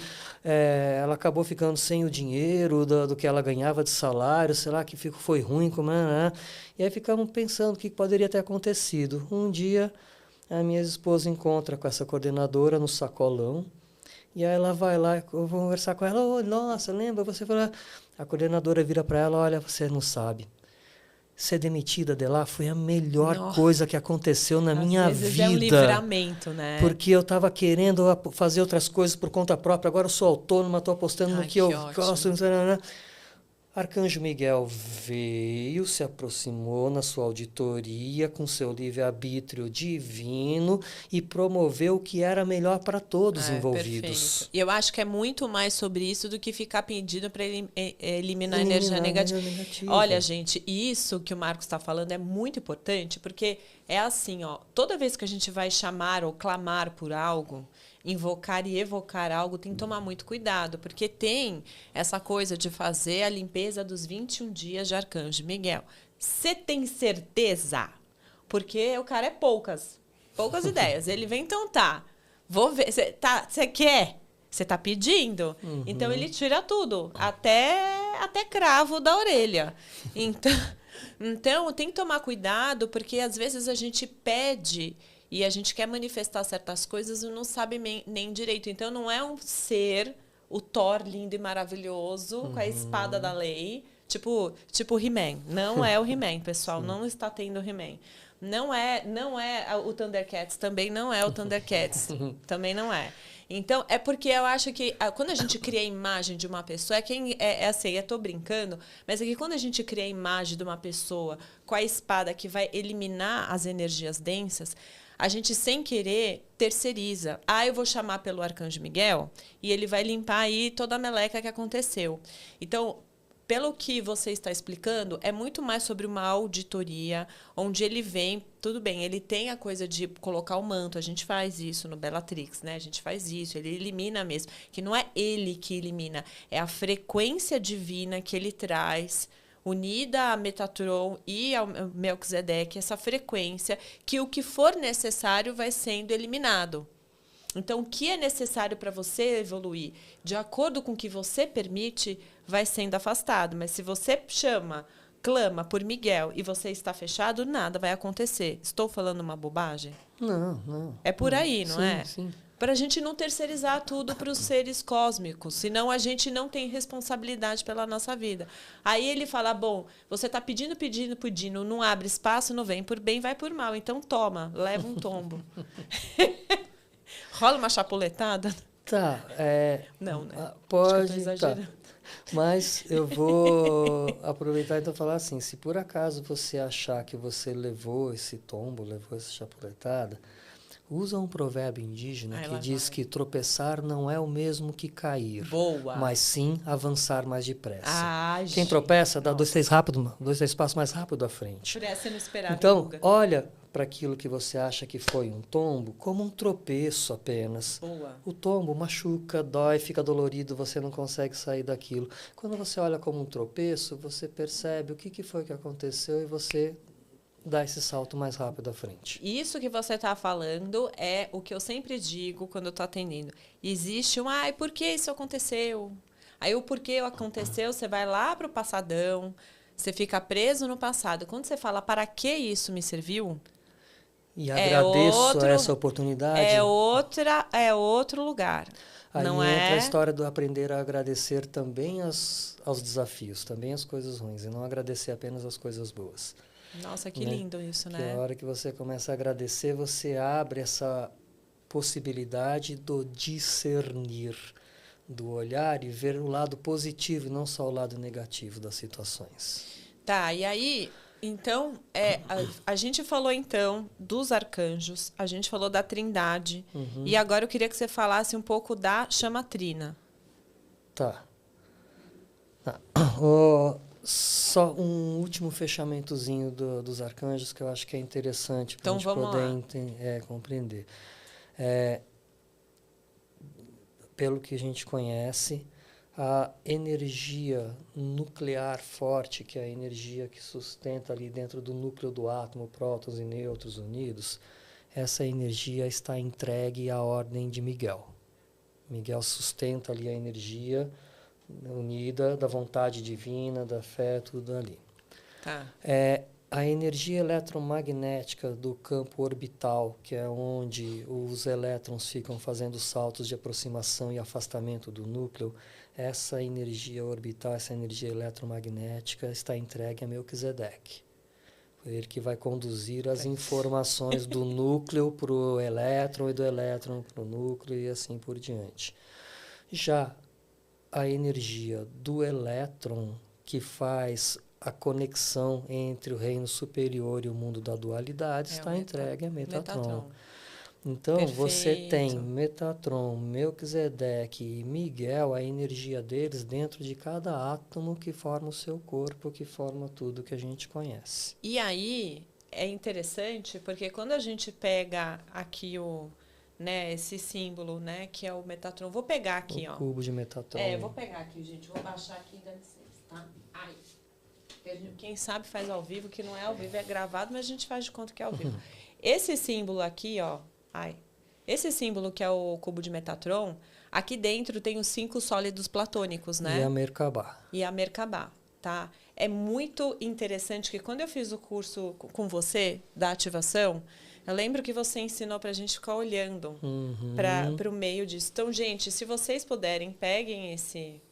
ela acabou ficando sem o dinheiro do que ela ganhava de salário? Será que foi ruim? E aí ficamos pensando o que poderia ter acontecido. Um dia, a minha esposa encontra com essa coordenadora no sacolão, e aí ela vai lá, eu vou conversar com ela, oh, nossa, lembra? Você falou... A coordenadora vira para ela, olha, você não sabe. Ser demitida de lá foi a melhor coisa que aconteceu na minha vida. É um livramento, né? Porque eu estava querendo fazer outras coisas por conta própria, agora eu sou autônoma, estou apostando no que eu gosto. Arcanjo Miguel veio, se aproximou na sua auditoria com seu livre-arbítrio divino e promoveu o que era melhor para todos envolvidos. Perfeito. E eu acho que é muito mais sobre isso do que ficar pedindo para eliminar a energia negativa. Olha, gente, isso que o Marcos está falando é muito importante, porque é assim, ó, toda vez que a gente vai chamar ou clamar por algo, invocar e evocar algo, tem que tomar muito cuidado, porque tem essa coisa de fazer a limpeza dos 21 dias de Arcanjo Miguel. Você tem certeza? Porque o cara é poucas ideias. Ele vem, então tá, vou ver, você quer? Você tá pedindo? Então ele tira tudo, até cravo da orelha. Então tem que tomar cuidado, porque às vezes a gente pede e a gente quer manifestar certas coisas e não sabe nem direito. Então, não é um ser, o Thor lindo e maravilhoso, com a espada da lei, tipo He-Man. Não é o He-Man, pessoal. Não está tendo He-Man. Não é o Thundercats. Também não é o Thundercats. Também não é. Então, é porque eu acho que quando a gente cria a imagem de uma pessoa, é assim, eu estou brincando, mas é que quando a gente cria a imagem de uma pessoa com a espada que vai eliminar as energias densas, a gente, sem querer, terceiriza. Eu vou chamar pelo Arcanjo Miguel e ele vai limpar aí toda a meleca que aconteceu. Então, pelo que você está explicando, é muito mais sobre uma auditoria, onde ele vem, tudo bem, ele tem a coisa de colocar o manto, a gente faz isso no Bellatrix, né? A gente faz isso, ele elimina mesmo. Que não é ele que elimina, é a frequência divina que ele traz, unida a Metatron e ao Melquisedeque, essa frequência, que o que for necessário vai sendo eliminado. Então, o que é necessário para você evoluir, de acordo com o que você permite, vai sendo afastado. Mas se você clama por Miguel e você está fechado, nada vai acontecer. Estou falando uma bobagem? Não. É por aí, não é? Sim. Para a gente não terceirizar tudo para os seres cósmicos, senão a gente não tem responsabilidade pela nossa vida. Aí ele fala, bom, você está pedindo, não abre espaço, não vem por bem, vai por mal. Então toma, leva um tombo. Rola uma chapuletada? Tá, Não, né? Pode, acho que eu tô exagerando. Mas eu vou aproveitar e então falar assim, se por acaso você achar que você levou esse tombo, levou essa chapuletada, usa um provérbio indígena que diz que tropeçar não é o mesmo que cair. Boa. Mas sim avançar mais depressa. Quem gente, tropeça dá 2, 3 passos mais rápido à frente. Por essa eu não esperava. Então, olha para aquilo que você acha que foi um tombo como um tropeço apenas. Boa. O tombo machuca, dói, fica dolorido, você não consegue sair daquilo. Quando você olha como um tropeço, você percebe o que foi que aconteceu e você dá esse salto mais rápido à frente. Isso que você está falando é o que eu sempre digo quando eu estou atendendo. Existe por que isso aconteceu? Aí o porquê aconteceu, você vai lá para o passadão, você fica preso no passado. Quando você fala, para que isso me serviu? E agradeço a essa oportunidade. É outro lugar. Aí não entra a história do aprender a agradecer também aos desafios, também as coisas ruins, e não agradecer apenas as coisas boas. Nossa, que lindo isso, né? Que a hora que você começa a agradecer, você abre essa possibilidade do discernir, do olhar e ver o lado positivo, não só o lado negativo das situações. Tá, e aí, então, a gente falou, então, dos arcanjos, a gente falou da Trindade, e agora eu queria que você falasse um pouco da chamatrina. Tá. Só um último fechamentozinho dos arcanjos que eu acho que é interessante para a gente poder compreender. Pelo que a gente conhece, a energia nuclear forte, que é a energia que sustenta ali dentro do núcleo do átomo, prótons e nêutrons unidos, essa energia está entregue à ordem de Miguel. Miguel sustenta ali a energia unida da vontade divina, da fé, tudo ali. Tá. A energia eletromagnética do campo orbital, que é onde os elétrons ficam fazendo saltos de aproximação e afastamento do núcleo, essa energia orbital, essa energia eletromagnética está entregue a Melquisedeque. Foi ele que vai conduzir as informações do núcleo para o elétron e do elétron para o núcleo e assim por diante. Já a energia do elétron que faz a conexão entre o reino superior e o mundo da dualidade, está entregue a Metatron. Então, Perfeito. Você tem Metatron, Melquisedeque e Miguel, a energia deles dentro de cada átomo que forma o seu corpo, que forma tudo que a gente conhece. E aí é interessante, porque quando a gente pega aqui esse símbolo, né, que é o Metatron, vou pegar aqui, o cubo de Metatron. Vou pegar aqui, gente, vou baixar aqui e dá licença, tá? Ai. Quem sabe faz ao vivo, que não é ao vivo, é gravado, mas a gente faz de conta que é ao vivo. Esse símbolo aqui, esse símbolo que é o cubo de Metatron, aqui dentro tem os 5 sólidos platônicos, né? E a Merkabah, tá? É muito interessante que quando eu fiz o curso com você, da ativação, eu lembro que você ensinou para a gente ficar olhando para o meio disso. Então, gente, se vocês puderem, peguem esse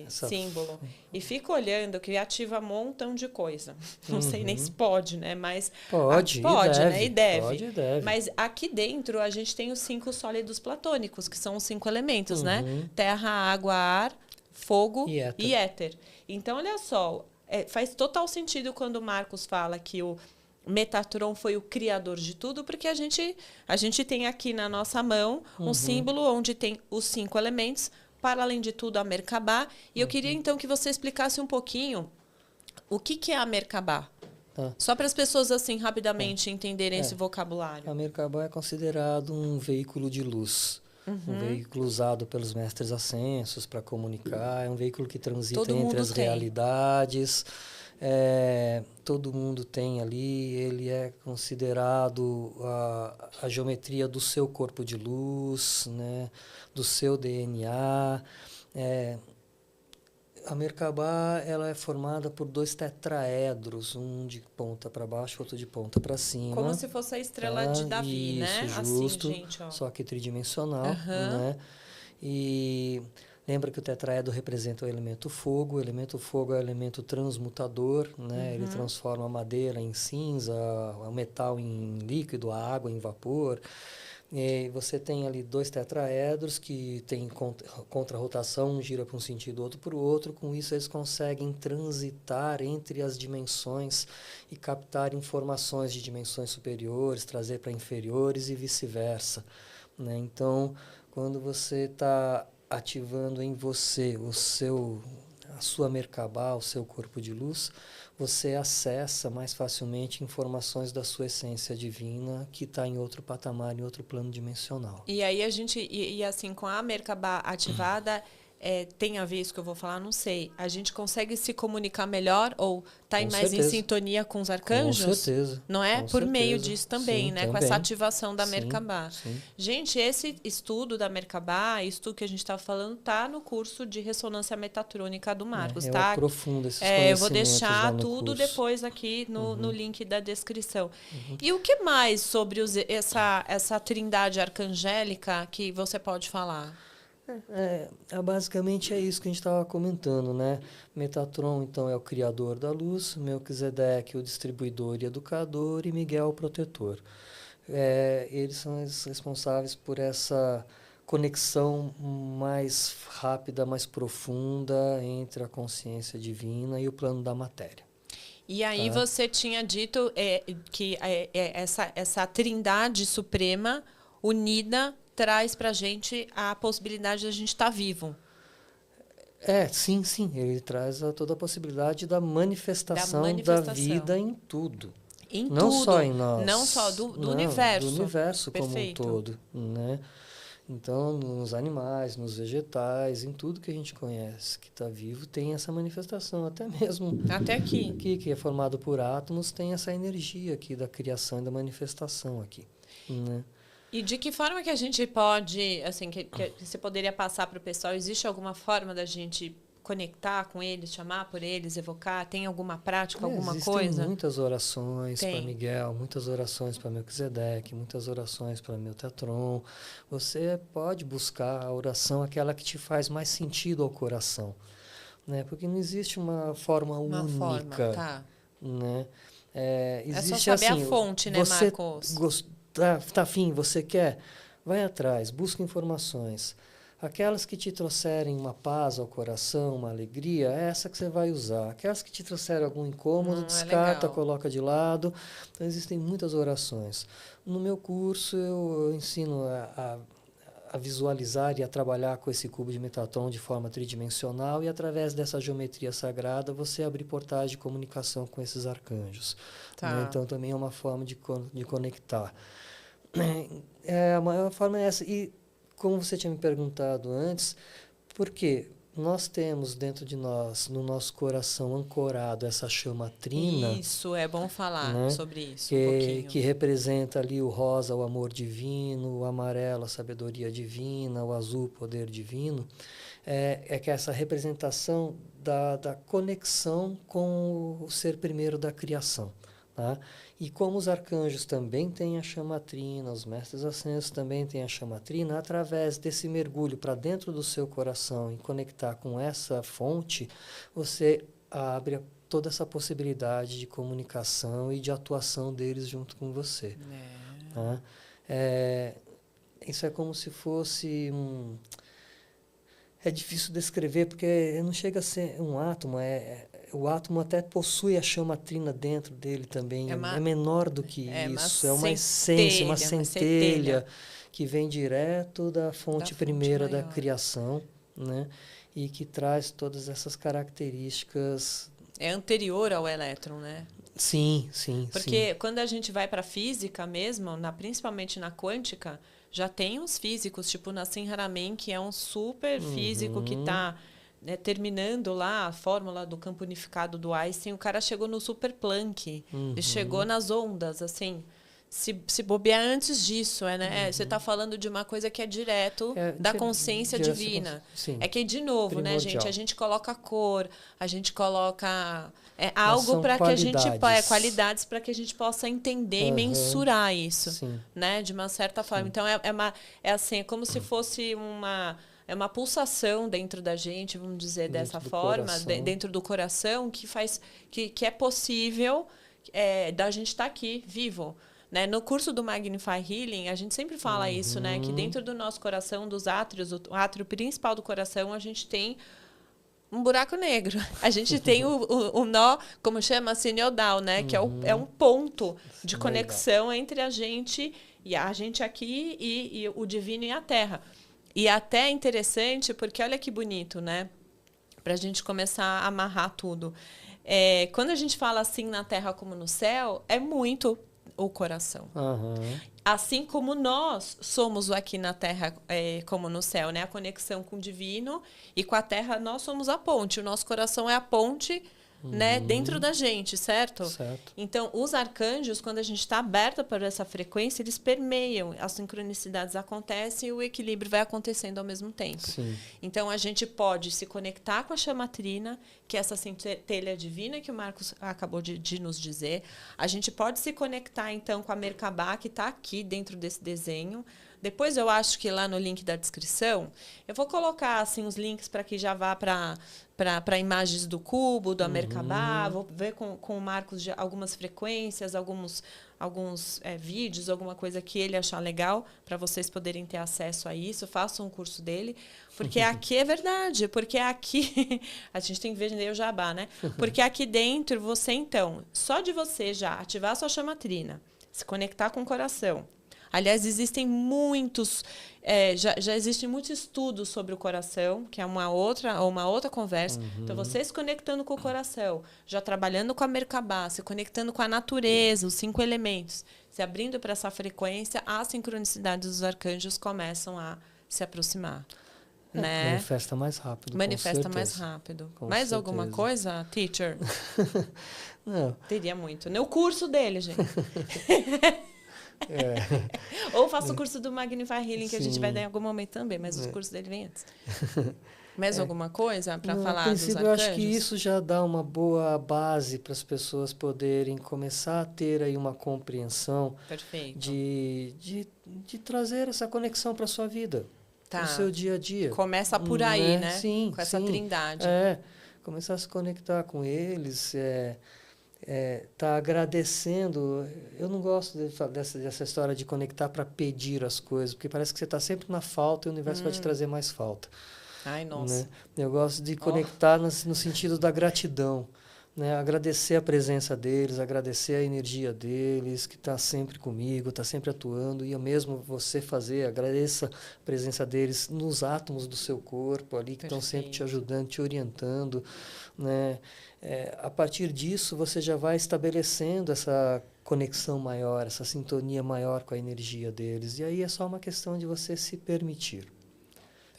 símbolo e fica olhando, que ativa um montão de coisa. Não sei nem se pode, né? Mas pode, né? E deve. Pode e deve. Mas aqui dentro a gente tem os 5 sólidos platônicos, que são os 5 elementos, né? Terra, água, ar, fogo e éter. Então, olha só, faz total sentido quando o Marcos fala que o Metatron foi o criador de tudo, porque a gente tem aqui na nossa mão um símbolo onde tem os 5 elementos, para além de tudo, a Merkabah. E eu queria, então, que você explicasse um pouquinho o que é a Merkabah. Só para as pessoas, assim, rapidamente entenderem esse vocabulário. A Merkabah é considerado um veículo de luz. Um veículo usado pelos mestres ascensos para comunicar. É um veículo que transita entre as realidades. Todo mundo tem ali. Ele é considerado a geometria do seu corpo de luz, né? Do seu DNA. A Merkabah, ela é formada por 2 tetraedros, um de ponta para baixo, outro de ponta para cima. Como se fosse a estrela de Davi, né? Justo, assim, gente, só que tridimensional, né? E lembra que o tetraedro representa o elemento fogo. O elemento fogo é o elemento transmutador, né? Ele transforma a madeira em cinza, o metal em líquido, a água em vapor. E você tem ali 2 tetraedros que têm contra-rotação, um gira para um sentido, outro para o outro. Com isso, eles conseguem transitar entre as dimensões e captar informações de dimensões superiores, trazer para inferiores e vice-versa, né? Então, quando você está ativando em você a sua Merkabah, o seu corpo de luz, você acessa mais facilmente informações da sua essência divina que está em outro patamar, em outro plano dimensional. E aí a gente, assim, com a Merkabah ativada, tem a ver isso que eu vou falar? Não sei. A gente consegue se comunicar melhor ou tá mais em sintonia com os arcanjos? Com certeza. Não é? Por meio disso também, sim, né? Também. Com essa ativação da Sim, Merkabah. Sim. Gente, esse estudo da Merkabah, isso tudo que a gente está falando, tá no curso de ressonância metatrônica do Marcos, tá? Eu aprofundo esses conhecimentos. Eu vou deixar tudo curso. depois aqui no link da descrição. E o que mais sobre essa trindade arcangélica que você pode falar? Basicamente é isso que a gente estava comentando, né? Metatron, então, é o criador da luz, Melquisedeque, o distribuidor e educador, e Miguel, o protetor. Eles são os responsáveis por essa conexão mais rápida, mais profunda entre a consciência divina e o plano da matéria. E aí você tinha dito que essa trindade suprema unida traz para a gente a possibilidade de a gente estar vivo. Sim. Ele traz toda a possibilidade da manifestação da vida em tudo. Não tudo. Só em nós. Não só do universo. Do universo Perfeito. Como um todo, né? Então, nos animais, nos vegetais, em tudo que a gente conhece que está vivo, tem essa manifestação. Até mesmo até aqui, que é formado por átomos, tem essa energia aqui da criação e da manifestação aqui, né? E de que forma que a gente pode, assim, que você poderia passar para o pessoal? Existe alguma forma da gente conectar com eles, chamar por eles, evocar? Tem alguma prática, alguma coisa? Existem muitas orações para Miguel, muitas orações para Melquisedeque, muitas orações para Metatron. Você pode buscar a oração, aquela que te faz mais sentido ao coração, né? Porque não existe uma forma única. Tá. Né? Existe, só saber a fonte, né, Marcos? Tá afim, você quer? Vai atrás, busca informações. Aquelas que te trouxerem uma paz ao coração, uma alegria, é essa que você vai usar. Aquelas que te trouxerem algum incômodo, descarta, coloca de lado. Então, existem muitas orações. No meu curso, eu ensino a visualizar e a trabalhar com esse cubo de Metatron de forma tridimensional, e através dessa geometria sagrada você abrir portais de comunicação com esses arcanjos. Né? Então, também é uma forma de conectar. A maior forma é essa. E, como você tinha me perguntado antes, por quê? Nós temos dentro de nós, no nosso coração, ancorado essa chama trina. Isso, é bom falar, né? Sobre isso que, um pouquinho. Que representa ali o rosa, o amor divino, o amarelo, a sabedoria divina, o azul, o poder divino. É que essa representação da conexão com o ser primeiro da criação. Tá? E como os arcanjos também têm a chama trina, os mestres ascensos também têm a chama trina, através desse mergulho para dentro do seu coração e conectar com essa fonte, você abre toda essa possibilidade de comunicação e de atuação deles junto com você. Tá? Isso é como se fosse É difícil descrever, porque não chega a ser um átomo, o átomo até possui a chama trina dentro dele também, é menor do que isso, é uma essência, uma centelha que vem direto da fonte primeira da criação, né? E que traz todas essas características. É anterior ao elétron, né? Sim. Porque quando a gente vai para a física mesmo, principalmente na quântica, já tem uns físicos, tipo Nassim Haramein, que é um super físico que está terminando lá a fórmula do campo unificado do Einstein. O cara chegou no super Planck, ele chegou nas ondas, assim. Se bobear antes disso, né? Você está falando de uma coisa que é direto da consciência divina. É que, de novo, primordial, né, gente? A gente coloca cor, a gente coloca algo para que a gente... qualidades para que a gente possa entender e mensurar isso, né? De uma certa forma. Então, assim, é como se fosse uma pulsação dentro da gente, vamos dizer, dessa forma, dentro do coração, que é possível da gente estar aqui, vivo. Né? No curso do Magnify Healing, a gente sempre fala isso, né? Que dentro do nosso coração, dos átrios, o átrio principal do coração, a gente tem um buraco negro. A gente tem o nó, como chama, sinodal, né? Que é um ponto de conexão entre a gente aqui e o divino e a Terra. E até é interessante, porque olha que bonito, né? Para a gente começar a amarrar tudo. Quando a gente fala assim na Terra como no céu, é muito o coração. Assim como nós somos aqui na Terra como no céu, né? A conexão com o divino, e com a Terra nós somos a ponte. O nosso coração é a ponte, né? Dentro da gente, certo? Então, os arcanjos, quando a gente está aberta para essa frequência, eles permeiam, as sincronicidades acontecem e o equilíbrio vai acontecendo ao mesmo tempo. Então, a gente pode se conectar com a chama trina, que é essa centelha divina que o Marcos acabou de nos dizer. A gente pode se conectar, então, com a Merkabah, que está aqui dentro desse desenho. Depois, eu acho que lá no link da descrição, eu vou colocar assim, os links para que já vá para imagens do cubo, da Merkabah. Vou ver com o Marcos algumas frequências, alguns vídeos, alguma coisa que ele achar legal, para vocês poderem ter acesso a isso. Façam um curso dele. Porque aqui é verdade. Porque aqui... a gente tem que ver o jabá, né? Porque aqui dentro, você, então, só de você já ativar a sua chama trina, se conectar com o coração. Aliás, existem já existem muitos estudos sobre o coração, que é uma outra conversa. Então, você se conectando com o coração, já trabalhando com a Merkabah, se conectando com a natureza, os 5 elementos, se abrindo para essa frequência, as sincronicidades dos arcanjos começam a se aproximar. Né? Manifesta mais rápido. Manifesta mais rápido. Mais alguma coisa, teacher? Não. Teria muito. No curso dele, gente. Ou faça o curso do Magnify Healing, que a gente vai dar em algum momento também, mas os cursos dele vêm antes. Mais alguma coisa para falar dos arcanjos? Eu acho que isso já dá uma boa base para as pessoas poderem começar a ter aí uma compreensão de trazer essa conexão para a sua vida, para o seu dia a dia. Começa por aí, né? Sim, com essa trindade. Começar a se conectar com eles, tá agradecendo. Eu não gosto dessa história de conectar para pedir as coisas, porque parece que você está sempre na falta e o universo vai te trazer mais falta. Ai, nossa. Né? Eu gosto de conectar no sentido da gratidão. Né? Agradecer a presença deles, agradecer a energia deles, que está sempre comigo, está sempre atuando, e mesmo você agradeça a presença deles nos átomos do seu corpo ali, que estão sempre te ajudando, te orientando. Né? A partir disso, você já vai estabelecendo essa conexão maior, essa sintonia maior com a energia deles. E aí é só uma questão de você se permitir.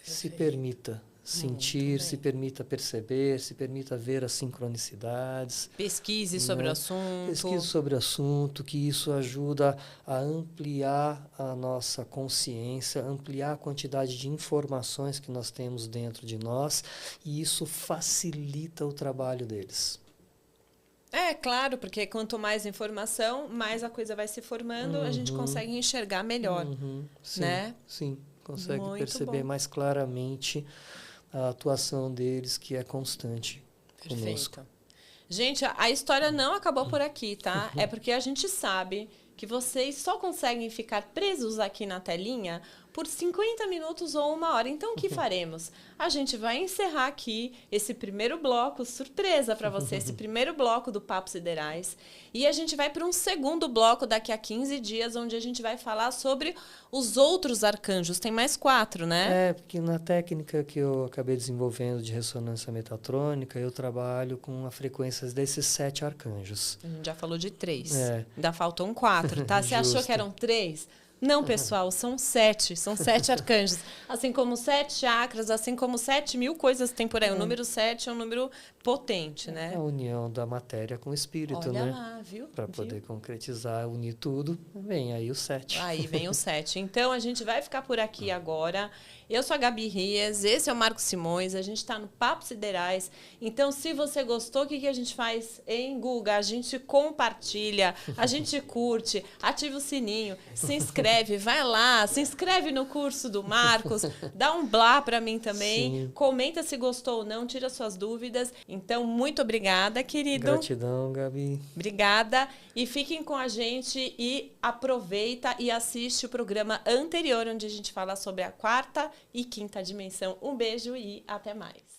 Se permita sentir, se permita perceber, se permita ver as sincronicidades. Pesquise sobre o assunto. Pesquise sobre o assunto, que isso ajuda a ampliar a nossa consciência, ampliar a quantidade de informações que nós temos dentro de nós, e isso facilita o trabalho deles. Claro, porque quanto mais informação, mais a coisa vai se formando, a gente consegue enxergar melhor. Sim, né? Sim, consegue Muito perceber bom. mais claramente a atuação deles, que é constante. Perfeito. Conosco. Gente, a história não acabou por aqui, tá? É porque a gente sabe que vocês só conseguem ficar presos aqui na telinha por 50 minutos ou 1 hora. Então, o que faremos? A gente vai encerrar aqui esse primeiro bloco, surpresa para você, esse primeiro bloco do Papo Siderais. E a gente vai para um segundo bloco daqui a 15 dias, onde a gente vai falar sobre os outros arcanjos. Tem mais 4, né? Porque na técnica que eu acabei desenvolvendo de ressonância metatrônica, eu trabalho com a frequência desses 7 arcanjos. A gente já falou de 3. É. Ainda faltam 4, tá? Você achou que eram 3? Não, pessoal, são 7. São 7 arcanjos. Assim como 7 chakras, assim como 7.000 coisas tem por aí. O número 7 é um número potente, né? É a união da matéria com o espírito, Olha né? lá, viu? Para poder concretizar, unir tudo, vem aí o 7. Aí vem o 7. Então, a gente vai ficar por aqui agora. Eu sou a Gabi Rias, esse é o Marcos Simões, a gente está no Papo Siderais. Então, se você gostou, o que a gente faz em Guga? A gente compartilha, a gente curte, ativa o sininho, se inscreve, vai lá, se inscreve no curso do Marcos, dá um blá para mim também, comenta se gostou ou não, tira suas dúvidas. Então, muito obrigada, querido. Gratidão, Gabi. Obrigada. E fiquem com a gente e aproveita e assiste o programa anterior, onde a gente fala sobre a 4ª e 5ª dimensão. Um beijo e até mais.